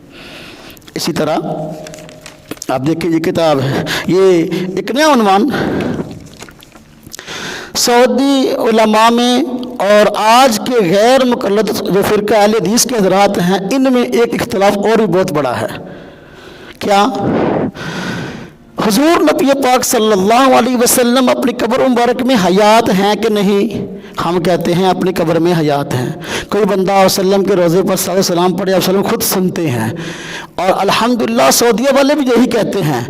اسی طرح آپ دیکھیں یہ کتاب ہے، یہ ایک نیا عنوان سعودی علماء میں اور آج کے غیر مقلد جو فرقہ اہل حدیث کے حضرات ہیں ان میں ایک اختلاف اور بھی بہت بڑا ہے۔ کیا؟ حضور نبی پاک صلی اللہ علیہ وسلم اپنی قبر مبارک میں حیات ہیں کہ نہیں؟ ہم کہتے ہیں اپنی قبر میں حیات ہیں۔ کوئی بندہ آپ وسلم کے روضے پر صلی اللہ علیہ وسلم پڑھے، آپ وسلم خود سنتے ہیں، اور الحمدللہ سعودیہ والے بھی یہی کہتے ہیں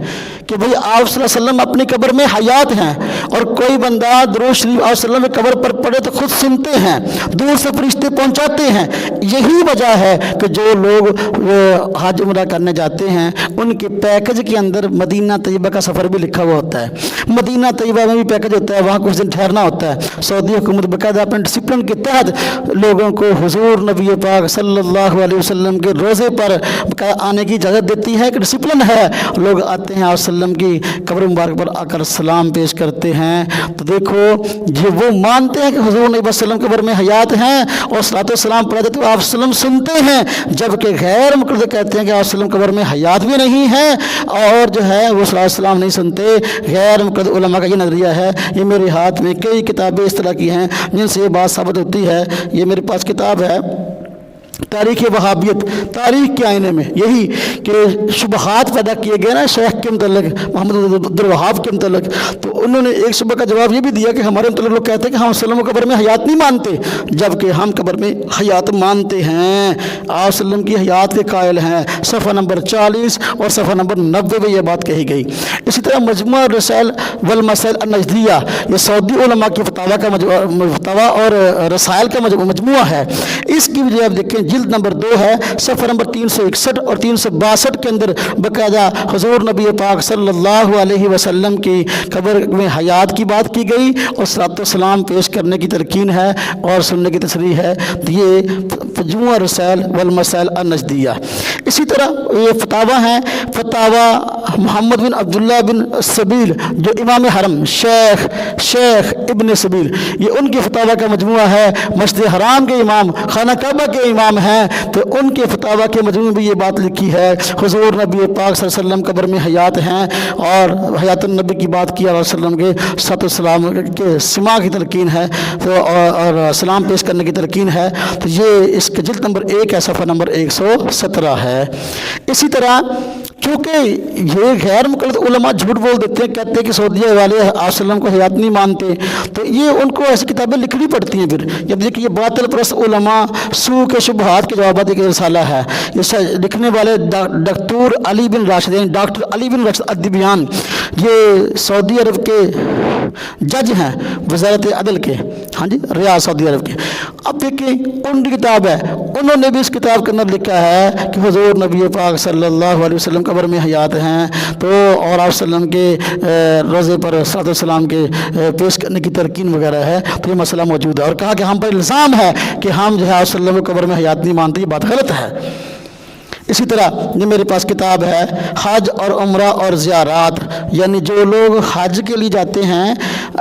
کہ بھئی آپ صلی اللہ علیہ وسلم اپنی قبر میں حیات ہیں، اور کوئی بندہ درود شریف آپ صلی اللہ علیہ وسلم کی قبر پر پڑھے تو خود سنتے ہیں، دور سے فرشتے پہنچاتے ہیں۔ یہی وجہ ہے کہ جو لوگ حج عمرہ کرنے جاتے ہیں ان کے پیکج کے اندر مدینہ طیبہ کا سفر بھی لکھا ہوا ہوتا ہے، مدینہ طیبہ میں بھی پیکج ہوتا ہے، وہاں کچھ دن ٹھہرنا ہوتا ہے۔ سعودی حکومت باقاعدہ اپنے ڈسپلن کے تحت لوگوں کو حضور نبی پاک صلی اللہ علیہ وسلم کے روزے پر آنے کی اجازت دیتی ہے، کہ ڈسپلن ہے، لوگ آتے ہیں آپ وسلم کی قبر مبارک پر آ کر سلام پیش کرتے ہیں۔ تو دیکھو یہ وہ مانتے ہیں کہ حضور نبی وسلم قبر میں حیات ہیں اور صلاۃ و سلام پڑھا جاتے تو آپ وسلم سنتے ہیں، جبکہ غیر مقلد کہتے ہیں کہ آپ وسلم قبر میں حیات بھی نہیں ہیں اور جو ہے وہ صلاۃ و سلام نہیں سنتے۔ غیر مقلد علماء کا یہ نظریہ ہے۔ یہ میرے ہاتھ میں کئی کتابیں اس طرح کی ہیں جن سے یہ بات ثابت ہوتی ہے۔ یہ میرے پاس کتاب ہے تاریخ وہابیت، تاریخ کے آئینے میں، یہی کہ شبہات پیدا کیے گئے نا شیخ کے متعلق، محمد عبد الوہاب کے متعلق، تو انہوں نے ایک شبہ کا جواب یہ بھی دیا کہ ہمارے متعلق لوگ کہتے ہیں کہ ہم وسلم قبر میں حیات نہیں مانتے، جبکہ ہم قبر میں حیات مانتے ہیں، آپ وسلم کی حیات کے قائل ہیں۔ صفحہ نمبر 40 اور صفحہ نمبر 90 میں یہ بات کہی گئی۔ اسی طرح مجموعہ الرسائل والمسائل النجدیہ، یہ سعودی علماء کی فتاویٰ اور رسائل کا مجموعہ ہے۔ اس کی وجہ آپ دیکھیں جلد نمبر 2 ہے، صفحہ نمبر 361 اور 362 کے اندر باقاعدہ حضور نبی پاک صلی اللہ علیہ وسلم کی قبر میں حیات کی بات کی گئی اور صلاۃ و سلام پیش کرنے کی تلقین ہے اور سننے کی تصریح ہے۔ یہ مجموعہ رسائل والمسائل النجدیہ۔ اسی طرح یہ فتاویٰ ہیں، فتاویٰ محمد بن عبداللہ بن سبیل جو امام حرم شیخ ابن سبیل، یہ ان کی فتاویٰ کا مجموعہ ہے۔ مسجد حرام کے امام، خانہ کعبہ کے امام ہیں، تو ان کے فتاویٰ کے مجموعے میں یہ بات لکھی ہے حضور نبی پاک صلی اللہ علیہ وسلم قبر میں حیات ہیں اور حیات النبی کی بات کی، علیہ وسلم کے صلاۃ و سلام کے سما کی تلقین ہے اور سلام پیش کرنے کی تلقین ہے۔ تو یہ اس کے جلد نمبر 1 ہے، صفحہ نمبر 117 ہے۔ اسی طرح چونکہ یہ غیر مقلد علماء جھوٹ بول دیتے ہیں، کہتے ہیں کہ سعودیہ والے آپ وسلم کو حیات نہیں مانتے، تو یہ ان کو ایسی کتابیں لکھنی پڑتی ہیں۔ پھر جب دیکھیں یہ باطل پرست علماء سو کے شبہات کے جوابات ایک رسالہ ہے، اس لکھنے والے ڈاکٹر علی بن راشد الدبیان، یہ سعودی عرب کے جج ہیں، وزارت عدل کے، ہاں جی، ریاض سعودی عرب کے۔ اب دیکھیں ان کی کتاب ہے، انہوں نے بھی اس کتاب کے اندر لکھا ہے کہ حضور نبی پاک صلی اللہ علیہ وسلم قبر میں حیات ہیں، تو اور آپ وسلم کے روزے پر صلاۃ والسلام کے پیش کرنے کی تلقین وغیرہ ہے، تو یہ مسئلہ موجود ہے، اور کہا کہ ہم پر الزام ہے کہ ہم جو ہے آپ وسلم کو قبر میں حیات نہیں مانتے، یہ بات غلط ہے۔ اسی طرح یہ میرے پاس کتاب ہے حج اور عمرہ اور زیارات، یعنی جو لوگ حج کے لیے جاتے ہیں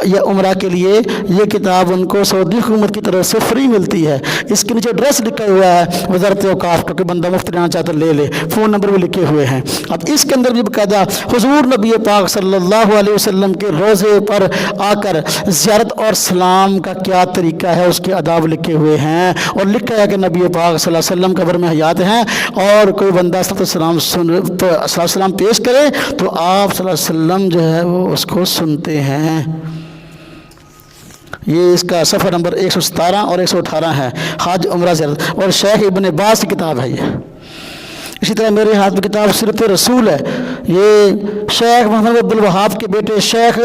یا عمرہ کے لیے، یہ کتاب ان کو سعودی حکومت کی طرف سے فری ملتی ہے۔ اس کے نیچے ایڈریس لکھا ہوا ہے وزارت اوقاف کا، کہ بندہ مفت لینا چاہتا لے لے، فون نمبر بھی لکھے ہوئے ہیں۔ اب اس کے اندر بھی باقاعدہ حضور نبی پاک صلی اللہ علیہ وسلم کے روزے پر آ کر زیارت اور سلام کا کیا طریقہ ہے، اس کے آداب لکھے ہوئے ہیں، اور لکھا ہے کہ نبی پاک صلی اللہ علیہ وسلم قبر میں حیات ہیں، اور کوئی بندہ صلی اللہ علیہ وسلم پیش کرے تو آپ صلی اللہ علیہ وسلم جو ہے وہ اس کو سنتے ہیں۔ یہ اس کا صفحہ نمبر 117 اور 118 ہے، حج عمرہ زیارت، اور شیخ ابن باز کی کتاب ہے یہ۔ اسی طرح میرے ہاتھ میں کتاب سیرت رسول ہے، یہ شیخ محمد عبد الوہاب کے بیٹے شیخ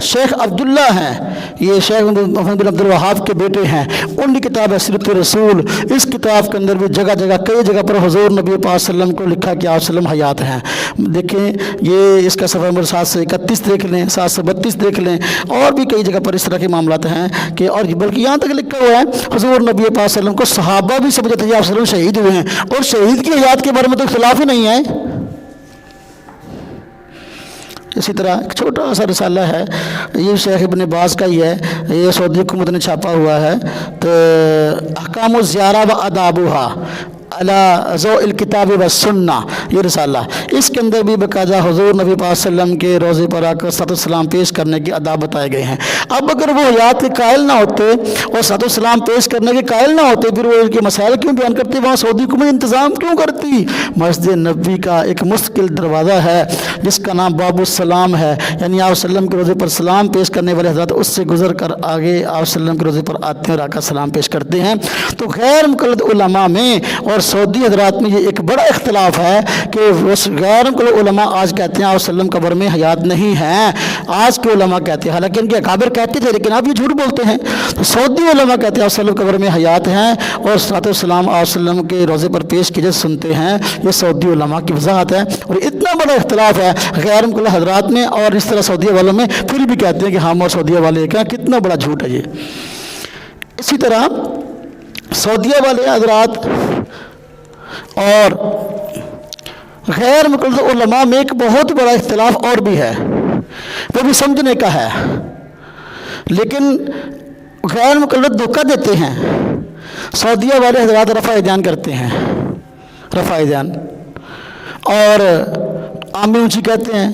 شیخ عبداللہ ہیں، یہ شیخ محمد بن عبد الوہاب کے بیٹے ہیں، ان کی کتاب ہے سیرت رسول۔ اس کتاب کے اندر بھی جگہ جگہ کئی جگہ پر حضور نبی پاک صلی اللہ علیہ وسلم کو لکھا کہ آپ وسلم حیات ہیں۔ دیکھیں یہ اس کا صفحہ نمبر 731 دیکھ لیں، 732 دیکھ لیں، اور بھی کئی جگہ پر اس طرح کے معاملات ہیں کہ، اور بلکہ یہاں تک لکھا ہوا ہے حضور نبی پاک صلی اللہ علیہ وسلم کو صحابہ بھی سمجھتے ہیں کہ آپ وسلم شہید ہوئے ہیں، اور شہید کی حیات کے بارے میں تو اختلاف ہی نہیں ہے۔ اسی طرح ایک چھوٹا سا رسالہ ہے، یہ شیخ ابن باز کا ہی ہے، یہ سعودی حکومت نے چھاپا ہوا ہے، تو احکام الزیارہ و آدابها علی ضوء الکتاب و سنہ، یہ رسالہ، اس کے اندر بھی باقاعدہ حضور نبی پاک صلی اللہ علیہ وسلم کے روزے پر آ کر صلاۃ السلام پیش کرنے کے آداب بتائے گئے ہیں۔ اب اگر وہ حیات کے قائل نہ ہوتے اور صلاۃ السلام پیش کرنے کے قائل نہ ہوتے، پھر وہ ان کے مسائل کیوں بیان کرتے، وہاں سعودی حکومت انتظام کیوں کرتی؟ مسجد نبوی کا ایک مستقل دروازہ ہے جس کا نام باب السلام ہے، یعنی آپ صلی اللہ علیہ وسلم کے روزے پر سلام پیش کرنے والے حضرات اس سے گزر کر آگے آپ صلی اللہ علیہ وسلم کے روزے پر آتے ہیں اور آ کر سلام پیش کرتے ہیں۔ تو غیر مقلد علماء میں اور سعودی حضرات میں یہ ایک بڑا اختلاف ہے کہ غیر مقلد علماء آج کہتے ہیں آپ صلی اللہ علیہ وسلم قبر میں حیات نہیں ہیں، آج کے علماء کہتے ہیں، حالانکہ ان کے اکابر کہتے تھے لیکن آپ یہ جھوٹ بولتے ہیں۔ تو سعودی علماء کہتے ہیں آپ صلی اللہ علیہ وسلم قبر میں حیات ہیں، اور صلاۃ السلام آپ صلی اللہ علیہ وسلم کے روزے پر پیش کیے سنتے ہیں۔ یہ سعودی علماء کی وضاحت ہے، اور اتنا بڑا اختلاف ہے غیر مقلد حضرات میں اور اس طرح سعودیہ والوں میں، پھر بھی کہتے ہیں کہ ہم اور سعودیہ والے ایک ہیں۔ کتنا بڑا جھوٹ ہے یہ۔ اسی طرح سعودیہ والے حضرات اور غیر مقلد علماء میں ایک بہت بڑا اختلاف اور بھی ہے، وہ بھی سمجھنے کا ہے، لیکن غیر مقلد دھوکہ دیتے ہیں۔ سعودیہ والے حضرات رفع دھیان کرتے ہیں، رفع دھیان، اور آمین اونچی کہتے ہیں۔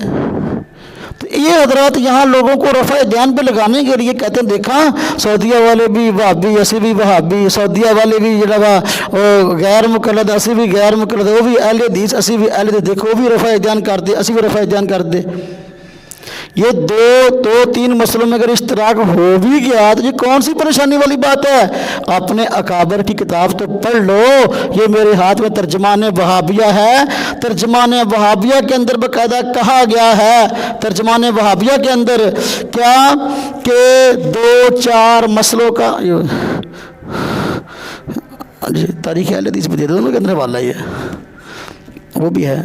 تو یہ حضرات یہاں لوگوں کو رفع دھیان پہ لگانے کے لیے کہتے ہیں دیکھا سعودیہ والے بھی وہابی، اسی بھی وہابی، سعودیہ والے بھی جڑا غیر مقلد، اسی بھی غیر مقلد، وہ بھی اہل حدیث، اسی بھی اہل حدیث، دیکھو وہ بھی رفع دھیان کر دے، اسی بھی رفع دھیان کر دے۔ یہ دو تین مسئلوں میں اگر اشتراک ہو بھی گیا تو یہ کون سی پریشانی والی بات ہے؟ اپنے اکابر کی کتاب تو پڑھ لو۔ یہ میرے ہاتھ میں ترجمان وہابیہ ہے، ترجمان وہابیہ کے اندر باقاعدہ کہا گیا ہے، ترجمان وہابیہ کے اندر کیا کہ 2-4 مسئلوں کا جی تاریخ اہل حدیث بھی دے دونوں کے اندر والا ہی ہے، وہ بھی ہے۔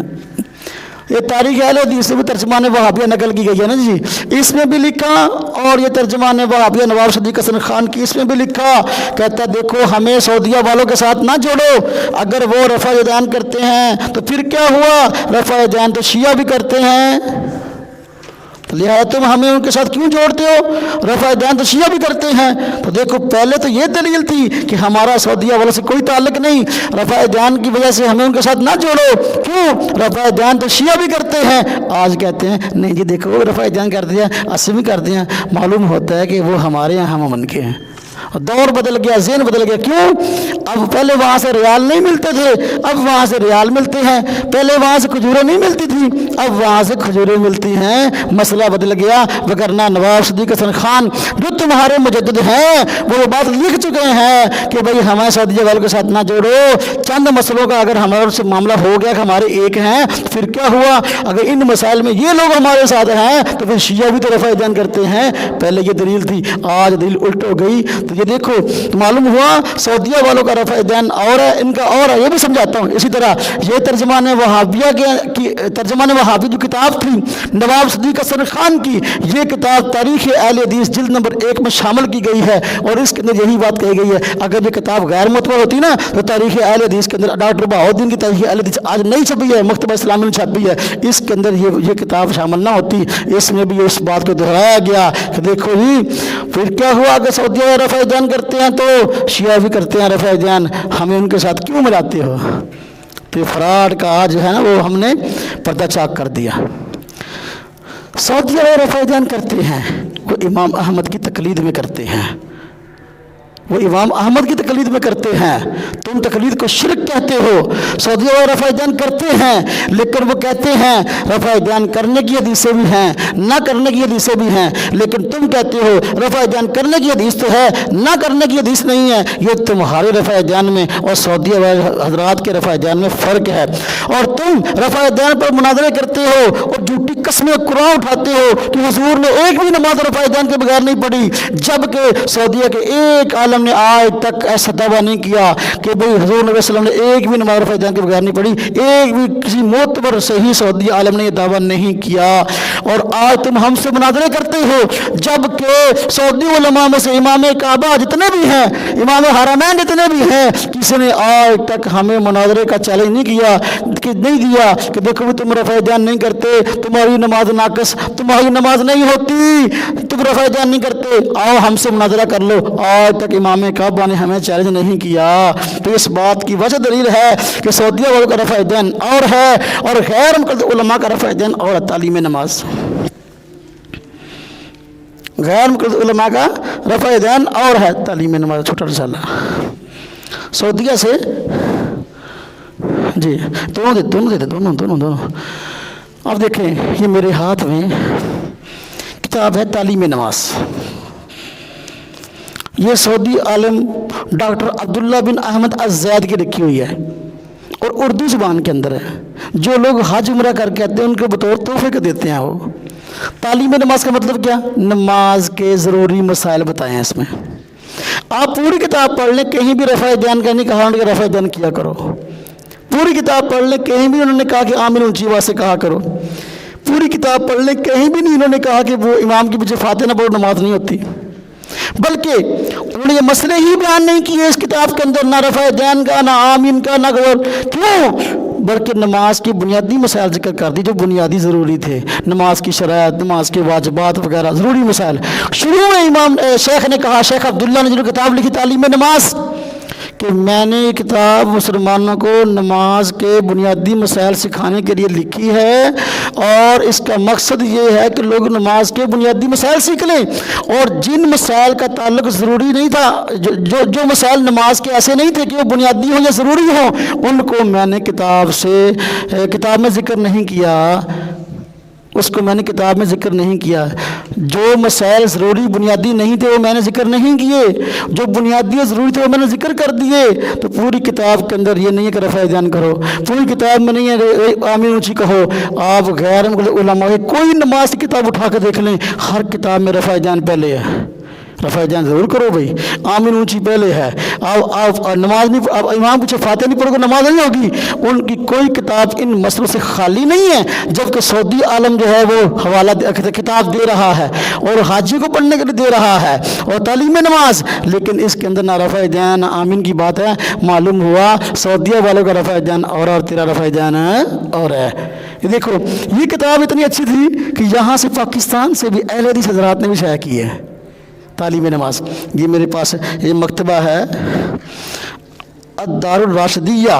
یہ تاریخ اہل حدیث سے بھی ترجمان وہابیہ نقل کی گئی ہے نا جی، اس میں بھی لکھا، اور یہ ترجمان وہابیہ نواب صدیق حسن خان کی اس میں بھی لکھا، کہتا دیکھو ہمیں سعودیہ والوں کے ساتھ نہ جوڑو، اگر وہ رفع دھیان کرتے ہیں تو پھر کیا ہوا، رفع دھیان تو شیعہ بھی کرتے ہیں، لہٰذا تم ہمیں ان کے ساتھ کیوں جوڑتے ہو؟ رفع دھیان تو شیعہ بھی کرتے ہیں۔ تو دیکھو پہلے تو یہ دلیل تھی کہ ہمارا سعودیہ والوں سے کوئی تعلق نہیں، رفع دھیان کی وجہ سے ہمیں ان کے ساتھ نہ جوڑو، کیوں؟ رفع دھیان تو شیعہ بھی کرتے ہیں۔ آج کہتے ہیں نہیں جی دیکھو وہ رفع دھیان کر دیا، اسی بھی کر دیا، معلوم ہوتا ہے کہ وہ ہمارے یہاں ہم امن کے ہیں۔ دور بدل گیا، ذہن بدل گیا، کیوں؟ اب پہلے وہاں سے ریال نہیں ملتے تھے، اب وہاں سے ریال ملتے ہیں، پہلے وہاں سے کھجوریں نہیں ملتی تھی، اب وہاں سے کھجوریں ملتی ہیں، مسئلہ بدل گیا۔ وگرنہ نواب صدیق حسن خان جو تمہارے مجدد ہیں وہ بات لکھ چکے ہیں کہ بھئی ہمیں سعودیہ والوں کے ساتھ نہ جوڑو، چند مسئلوں کا اگر ہمارے سے معاملہ ہو گیا کہ ہمارے ایک ہیں تو پھر کیا ہوا؟ اگر ان مسائل میں یہ لوگ ہمارے ساتھ ہیں تو پھر شیعہ بھی تو رفع دھیان کرتے ہیں۔ پہلے یہ دلیل تھی، آج دلیل الٹ ہو گئی۔ تو یہ دیکھو معلوم ہوا سعودیہ والوں کا رفع دین اور ہے، ان کا اور ہے، یہ بھی سمجھاتا ہوں۔ اسی طرح یہ ترجمان وہابیہ کی ترجمان وہابی جو کتاب تھی نواب صدیق حسن خان کی، یہ کتاب تاریخ اہل حدیث جلد نمبر 1 میں شامل کی گئی ہے، اور اس کے اندر یہی بات کہی گئی ہے اگر یہ کتاب غیر معتبر ہوتی نا تو تاریخ اہل حدیث کے اندر ڈاکٹر بہاؤالدین کی تاریخ اہل حدیث آج نہیں چھپی ہے، مکتبہ اسلامی میں چھپی ہے، اس کے اندر یہ کتاب شامل نہ ہوتی۔ اس میں بھی اس بات کو دہرایا گیا کہ دیکھو جی پھر کیا ہوا کہ سعودیہ رفع دین کرتے ہیں تو شیعہ بھی کرتے ہیں رفع دین، ہمیں ان کے ساتھ کیوں ملاتے ہو؟ تو فراڈ کا آج ہے نا وہ ہم نے پردہ چاک کر دیا۔ سعودیہ رفع دین کرتے ہیں، وہ امام احمد کی تقلید میں کرتے ہیں، وہ امام احمد کی تقلید میں کرتے ہیں، تم تقلید کو شرک کہتے ہو۔ سعودیہ والے رفع دین کرتے ہیں لیکن وہ کہتے ہیں رفع دین کرنے کی حدیثیں بھی ہیں، نہ کرنے کی حدیثیں بھی ہیں، لیکن تم کہتے ہو رفع دین کرنے کی حدیث تو ہے، نہ کرنے کی حدیث نہیں ہے۔ یہ تمہارے رفع دین میں اور سعودیہ والے حضرات کے رفع دین میں فرق ہے، اور تم رفع دین پر مناظرے کرتے ہو اور جھوٹی قسمیں قرآن اٹھاتے ہو کہ حضور نے ایک بھی نماز رفع دین کے بغیر نہیں پڑھی، جبکہ سعودیہ کے ایک عالم نے آج تک ایسا دعویٰ نہیں کیا کہ بھئی حضور نبی صلی اللہ علیہ وسلم نے ایک بھی نماز رفع دین کے بغیر نہیں پڑھی، ایک بھی کسی معتبر صحیح سعودی عالم نے یہ دعویٰ نہیں کیا، اور آج تم ہم سے مناظرے کرتے ہو، جبکہ سعودی علماء میں سے امام کعبہ جتنے بھی ہیں، امام حرمین جتنے بھی ہیں، کسی نے آج تک ہمیں مناظرے کا چیلنج نہیں کیا کہ نہیں دیا کہ دیکھو تم رفع دین نہیں کرتے، تمہاری نماز ناقص، تمہاری نماز نہیں ہوتی، تم رفع دین نہیں کرتے، آؤ ہم سے مناظرہ کر لو۔ آج تک امام کعبہ نے ہمیں چیلنج نہیں کیا۔ تو اس بات کی وجہ دلیل ہے کہ سعودیہ والوں کا رفع دین اور ہے، اور غیر مقلد علماء کا رفع دین اور ہے تعلیم نماز۔ غیر مقلد علماء کا رفع دین اور ہے تعلیم نماز۔ چھوٹا رسالہ سعودیہ سے جی دونوں۔ اب دیکھیں یہ میرے ہاتھ میں کتاب ہے تعلیم نماز، یہ سعودی عالم ڈاکٹر عبداللہ بن احمد الزید کی لکھی ہوئی ہے اور اردو زبان کے اندر ہے۔ جو لوگ حج عمرہ کر کے آتے ہیں ان کو بطور تحفے کے دیتے ہیں۔ وہ تعلیم نماز کا مطلب کیا؟ نماز کے ضروری مسائل بتائے ہیں اس میں۔ آپ پوری کتاب پڑھ لیں، کہیں بھی رفع دین کا نہیں کہا انہوں نے رفع دین کیا کرو۔ پوری کتاب پڑھ لیں، کہیں بھی انہوں نے کہا کہ آمین اونچی آواز سے کہا کرو۔ پوری کتاب پڑھ لیں، کہیں بھی نہیں انہوں نے کہا کہ وہ امام کے پیچھے فاتحہ نہ پڑھو نماز نہیں ہوتی، بلکہ انہوں نے یہ مسئلے ہی بیان نہیں کیے اس کتاب کے اندر، نہ رفع دین کا، نہ آمین کا، نہ کیوں، بلکہ نماز کی بنیادی مسائل ذکر کر دی جو بنیادی ضروری تھے، نماز کی شرائط، نماز کے واجبات وغیرہ ضروری مسائل۔ شروع میں امام شیخ نے کہا، شیخ عبداللہ نے جو کتاب لکھی تعلیم نماز، کہ میں نے یہ کتاب مسلمانوں کو نماز کے بنیادی مسائل سکھانے کے لیے لکھی ہے، اور اس کا مقصد یہ ہے کہ لوگ نماز کے بنیادی مسائل سیکھ لیں، اور جن مسائل کا تعلق ضروری نہیں تھا، جو مسائل نماز کے ایسے نہیں تھے کہ وہ بنیادی ہوں یا ضروری ہوں، ان کو میں نے کتاب میں ذکر نہیں کیا، اس کو میں نے کتاب میں ذکر نہیں کیا۔ جو مسائل ضروری بنیادی نہیں تھے وہ میں نے ذکر نہیں کیے، جو بنیادی ضروری تھے وہ میں نے ذکر کر دیے۔ تو پوری کتاب کے اندر یہ نہیں ہے کہ رفع دین کرو، پوری کتاب میں نہیں ہے کہ آمین اونچی کہو۔ آپ غیر علماء کوئی نماز کی کتاب اٹھا کے دیکھ لیں، ہر کتاب میں رفع دین پہلے ہے۔ رفع دین ضرور کرو بھائی، آمین اونچی پہلے ہے۔ آپ نماز نہیں، آپ امام پیچھے فاتحہ نہیں پڑھو گے نماز نہیں ہوگی۔ ان کی کوئی کتاب ان مسئلوں سے خالی نہیں ہے، جبکہ سعودی عالم جو ہے وہ حوالہ کتاب دے رہا ہے اور حاجی کو پڑھنے کے لیے دے رہا ہے اور تعلیم نماز، لیکن اس کے اندر نہ رفع دین نہ آمین کی بات ہے۔ معلوم ہوا سعودیہ والوں کا رفع دین اور تیرا رفع دین اور ہے۔ دیکھو یہ کتاب اتنی اچھی تھی کہ یہاں سے پاکستان سے بھی اہل حدیث حضرات نے بھی شائع کی ہے تعلیم نماز۔ یہ میرے پاس یہ مکتبہ ہے الدار الراشدیہ،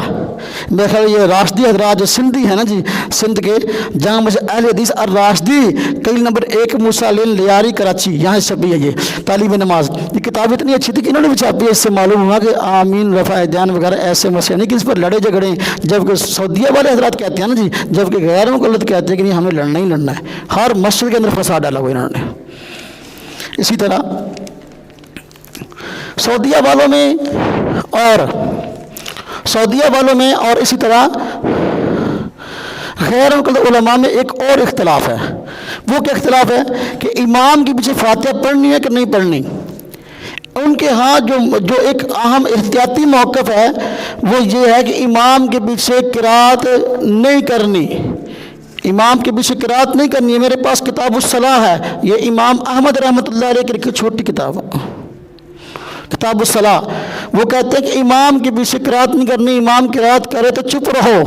میرے خیال یہ راشدی حضرات جو سندھی ہیں نا جی، سندھ کے جامع مسجد اہل حدیث الراشدی، کئی نمبر 1 موسیٰ لین لیاری کراچی، یہاں چھپی ہے یہ تعلیم نماز۔ یہ کتاب اتنی اچھی تھی کہ انہوں نے بھی چھاپی ہے۔ اس سے معلوم ہوا کہ آمین رفع دین وغیرہ ایسے مسئلے نہیں کہ اس پر لڑے جھگڑیں، جبکہ سعودیہ والے حضرات کہتے ہیں نا جی، جبکہ غیر مقلد کہتے ہیں کہ نہیں ہمیں لڑنا ہی لڑنا ہے۔ ہر مسجد کے اندر فساد ڈالا ہوا انہوں نے۔ اسی طرح سعودیہ والوں میں اور اسی طرح غیر مقلد علماء میں ایک اور اختلاف ہے۔ وہ کیا اختلاف ہے کہ امام کے پیچھے فاتحہ پڑھنی ہے کہ نہیں پڑھنی۔ ان کے ہاں جو ایک اہم احتیاطی موقف ہے وہ یہ ہے کہ امام کے پیچھے قرات نہیں کرنی، امام کے پیچھے قرات نہیں کرنی ہے۔ میرے پاس کتاب الصلاح ہے، یہ امام احمد رحمۃ اللہ علیہ کی لکھی چھوٹی کتاب ہے، کتاب الصلاح۔ وہ کہتے ہیں کہ امام کے پیچھے قرات نہیں کرنی، امام قرات کرے تو چپ رہو۔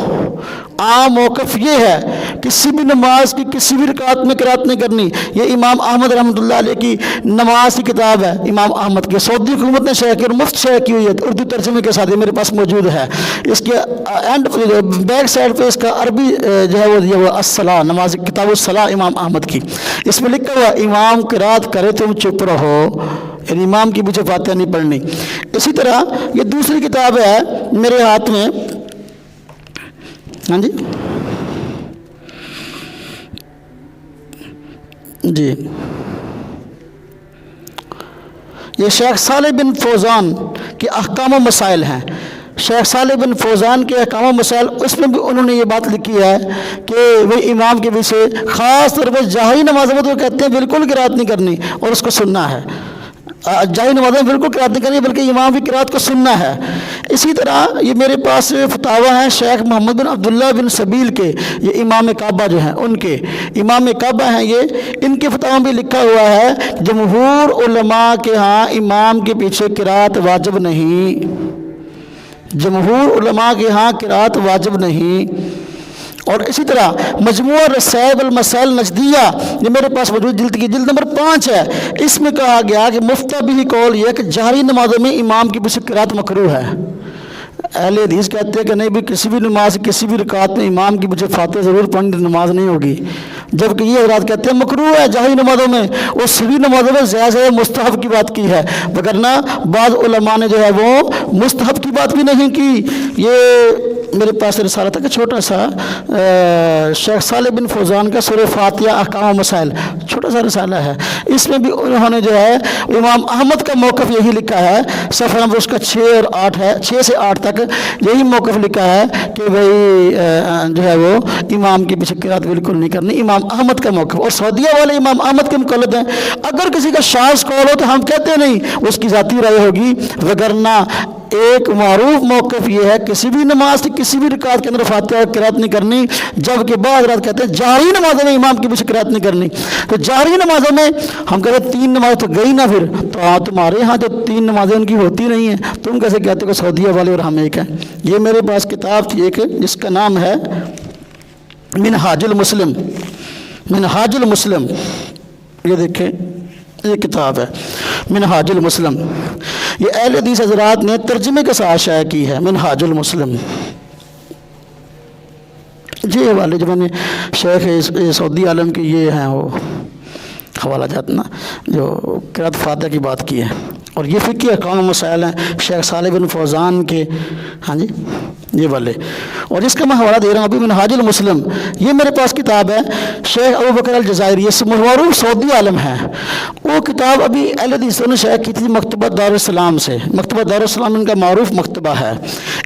عام موقف یہ ہے، کسی بھی نماز کی کسی بھی رکعت میں قرات نہیں کرنی۔ یہ امام احمد رحمۃ اللہ علیہ کی نماز کی کتاب ہے، امام احمد کی، سعودی حکومت نے شائع کی اور مفت شائع کی ہوئی ہے، اردو ترجمے کے ساتھ یہ میرے پاس موجود ہے۔ اس کے اینڈ بیک سائڈ پہ اس کا عربی جو ہے وہ دیا ہوا الصلاح، نماز کتاب الصلاح امام احمد کی، اس میں لکھا ہوا امام قرات کرے تم چپ رہو، یعنی امام کے پیچھے فاتحہ نہیں پڑھنی۔ اسی طرح یہ دوسری کتاب ہے میرے ہاتھ میں، ہاں جی یہ شیخ صالح بن فوزان کے احکام و مسائل ہیں، شیخ صالح بن فوزان کے احکام و مسائل، اس میں بھی انہوں نے یہ بات لکھی ہے کہ وہ امام کے پیچھے خاص طور پر جہری نماز میں تو کہتے ہیں بالکل قرات نہیں کرنی اور اس کو سننا ہے، جہری نماز میں بالکل قرات نہیں کرنی بلکہ امام کی قرات کو سننا ہے۔ اسی طرح یہ میرے پاس فتاوی ہیں شیخ محمد بن عبداللہ بن سبیل کے، یہ امام کعبہ جو ہیں ان کے امام کعبہ ہیں، یہ ان کے فتاوی میں لکھا ہوا ہے جمہور علماء کے ہاں امام کے پیچھے قرات واجب نہیں، جمہور علماء کے ہاں قرات واجب نہیں۔ اور اسی طرح مجموعہ رسائل المسائل نجدیہ، یہ میرے پاس موجود جلد نمبر 5 ہے، اس میں کہا گیا کہ مفتبی قول یہ ہے کہ جہری نمازوں میں امام کی پیچھے قرات مکروہ ہے۔ اہل حدیث کہتے ہیں کہ نہیں بھی کسی بھی نماز کسی بھی رکعت میں امام کی پیچھے فاتحہ ضرور پڑھنی، نماز نہیں ہوگی، جبکہ یہ حضرات کہتے ہیں مکروہ ہے جہری نمازوں میں، اور سبھی نمازوں میں زیادہ مستحب کی بات کی ہے، وگرنہ بعض علماء نے جو ہے وہ مستحب کی بات بھی نہیں کی۔ یہ میرے پاس رسالہ تھا کہ چھوٹا سا شیخ صالح بن فوزان کا سورہ فاتحہ احکام و مسائل، چھوٹا سا رسالہ ہے، اس میں بھی انہوں نے جو ہے امام احمد کا موقف یہی لکھا ہے، صفحہ نمبر اس کا 6 اور 8 ہے، 6 سے 8 تک یہی موقف لکھا ہے کہ بھئی جو ہے وہ امام کی پیچھے قرات بالکل نہیں کرنی، امام احمد کا موقف۔ اور سعودیہ والے امام احمد کے مقلد ہیں، اگر کسی کا شاذ قول ہو تو ہم کہتے نہیں، اس کی ذاتی رائے ہوگی، وگرنہ ایک معروف موقف یہ ہے کسی بھی نماز کی کسی بھی رکعت کے اندر فاتحہ قرات نہیں کرنی، جبکہ بعض حضرات کہتے ہیں جہری نمازوں میں امام کے پیچھے قرات نہیں کرنی۔ تو جہری نمازوں میں ہم کہتے ہیں 3 نماز تو گئی نا، پھر تو تمہارے ہاں تو 3 نمازیں ان کی ہوتی نہیں ہیں، تم کیسے کہتے ہو کہ سعودیہ والے اور ہم ایک ہیں؟ یہ میرے پاس کتاب تھی ایک جس کا نام ہے منہاج المسلم، منہاج المسلم، یہ دیکھیں یہ کتاب ہے منہاج المسلم، یہ اہل حدیث حضرات نے ترجمے کے ساتھ شائع کی ہے، منہاج المسلم۔ جی حوالے جو میں نے شیخ سعودی عالم کے یہ ہیں وہ حوالہ جات نا جو قرات فاتحہ کی بات کی ہے، اور یہ فقہی احکام و مسائل ہیں شیخ صالح بن فوزان کے، ہاں جی یہ والے، اور جس کا میں حوالہ دے رہا ہوں ابھی منہاج المسلم، یہ میرے پاس کتاب ہے شیخ ابو بکر الجزائری، یہ معروف سعودی عالم ہے، وہ کتاب ابھی اہل حدیثوں نے شائع کی تھی مکتبہ دارالسلام سے، مکتبہ دارالسلام ان کا معروف مکتبہ ہے،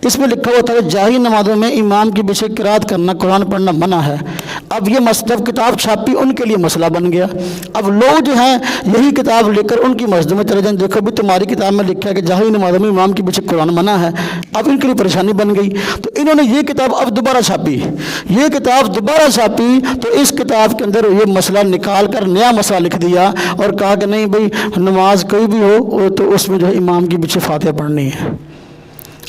اس میں لکھا ہوا تھا کہ جہری نمازوں میں امام کے پیچھے قرات کرنا، قرآن پڑھنا منع ہے۔ اب یہ جب کتاب چھاپی ان کے لیے مسئلہ بن گیا، اب لوگ جو ہیں یہی کتاب لے کر ان کی مسجد میں چلے جائیں، دیکھو بھی تمہاری کتاب میں لکھا ہے کہ جہری نمازوں میں امام کے پیچھے قرآن منع ہے، اب ان کے لیے پریشانی بن گئی، تو انہوں نے یہ کتاب اب دوبارہ چھاپی، یہ کتاب دوبارہ چھاپی تو اس کتاب کے اندر یہ مسئلہ نکال کر نیا مسئلہ لکھ دیا اور کہا کہ نہیں بھئی نماز کوئی بھی ہو تو اس میں جو ہے امام کے پیچھے فاتحہ پڑھنی ہے۔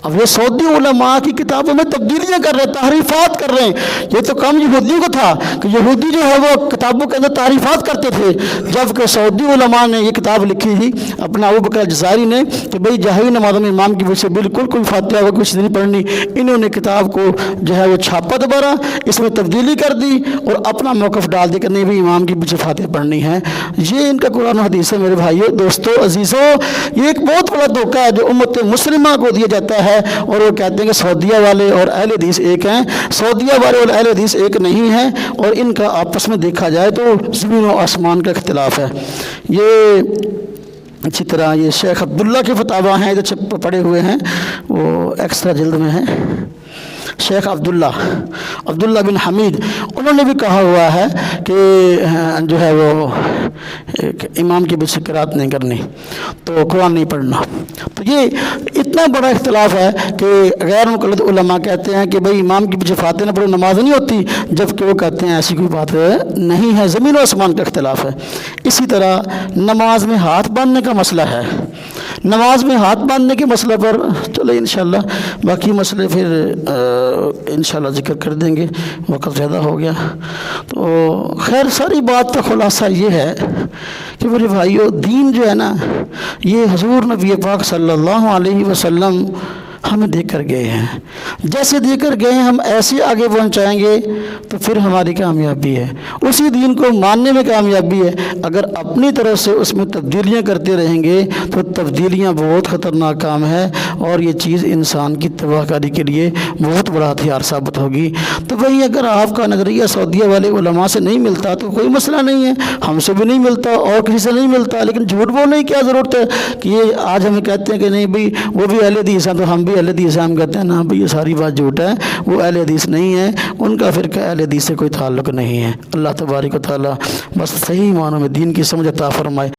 اب یہ سعودی علماء کی کتابوں میں تبدیلیاں کر رہے ہیں، تحریفات کر رہے ہیں، یہ تو کم یہودیوں کو تھا کہ یہودی جو ہے وہ کتابوں کے اندر تحریفات کرتے تھے، جبکہ سعودی علماء نے یہ کتاب لکھی تھی اپنا ابو بکر الجزائری نے کہ بھئی جہری نمازوں میں امام کی وجہ سے بالکل کوئی فاتحہ و کچھ نہیں پڑھنی، انہوں نے کتاب کو جو ہے وہ چھاپا دوبارہ، اس میں تبدیلی کر دی اور اپنا موقف ڈال دی کہ نہیں بھئی امام کی پیچھے فاتحہ پڑھنی ہے۔ یہ ان کا قرآن و حدیث ہے میرے بھائیو، دوستو، عزیزو، یہ ایک بہت بڑا دھوکہ ہے جو امت مسلمہ کو دیا جاتا ہے، اور وہ کہتے ہیں کہ سعودیہ والے اور اہل حدیث ایک ہیں، سعودیہ والے اور اہل حدیث ایک نہیں ہیں، اور ان کا آپس میں دیکھا جائے تو زمین و آسمان کا اختلاف ہے۔ یہ اچھی طرح یہ شیخ عبداللہ کے فتاوی ہیں، ادھر پڑے ہوئے ہیں، وہ ایکسٹرا جلد میں ہیں، شیخ عبداللہ بن حمید، انہوں نے بھی کہا ہوا ہے کہ جو ہے وہ امام کی پیچھے قرات نہیں کرنی، تو قرآن نہیں پڑھنا۔ تو یہ اتنا بڑا اختلاف ہے کہ غیر مقلد علماء کہتے ہیں کہ بھئی امام کی پیچھے فاتحہ نہ پڑھو نماز نہیں ہوتی، جبکہ وہ کہتے ہیں ایسی کوئی بات نہیں ہے، زمین و آسمان کا اختلاف ہے۔ اسی طرح نماز میں ہاتھ باندھنے کا مسئلہ ہے، نماز میں ہاتھ باندھنے کے مسئلہ پر چلے انشاءاللہ باقی مسئلے پھر انشاءاللہ ذکر کر دیں گے، وقت زیادہ ہو گیا۔ تو خیر ساری بات کا خلاصہ یہ ہے کہ میرے بھائیو، دین جو ہے نا، یہ حضور نبی پاک صلی اللہ علیہ وسلم ہمیں دے کر گئے ہیں، جیسے دے کر گئے ہیں ہم ایسے آگے پہنچائیں گے تو پھر ہماری کامیابی ہے، اسی دین کو ماننے میں کامیابی ہے۔ اگر اپنی طرف سے اس میں تبدیلیاں کرتے رہیں گے تو تبدیلیاں بہت خطرناک کام ہے، اور یہ چیز انسان کی تباہ کاری کے لیے بہت بڑا ہتھیار ثابت ہوگی۔ تو وہی اگر آپ کا نظریہ سعودیہ والے علماء سے نہیں ملتا تو کوئی مسئلہ نہیں ہے، ہم سے بھی نہیں ملتا اور کسی سے نہیں ملتا، لیکن جھوٹ بولنے کی کیا ضرورت ہے کہ یہ آج ہمیں کہتے ہیں کہ نہیں بھئی وہ بھی اہل حدیث ہیں تو ہم بھی اہل حدیث ہیں، ہم کہتے ہیں نا بھئی یہ ساری بات جھوٹ ہے، وہ اہل حدیث نہیں ہے، ان کا فرقہ اہل حدیث سے کوئی تعلق نہیں ہے۔ اللہ تبارک و تعالی بس صحیح معنوں میں دین کی سمجھ عطا فرمائے۔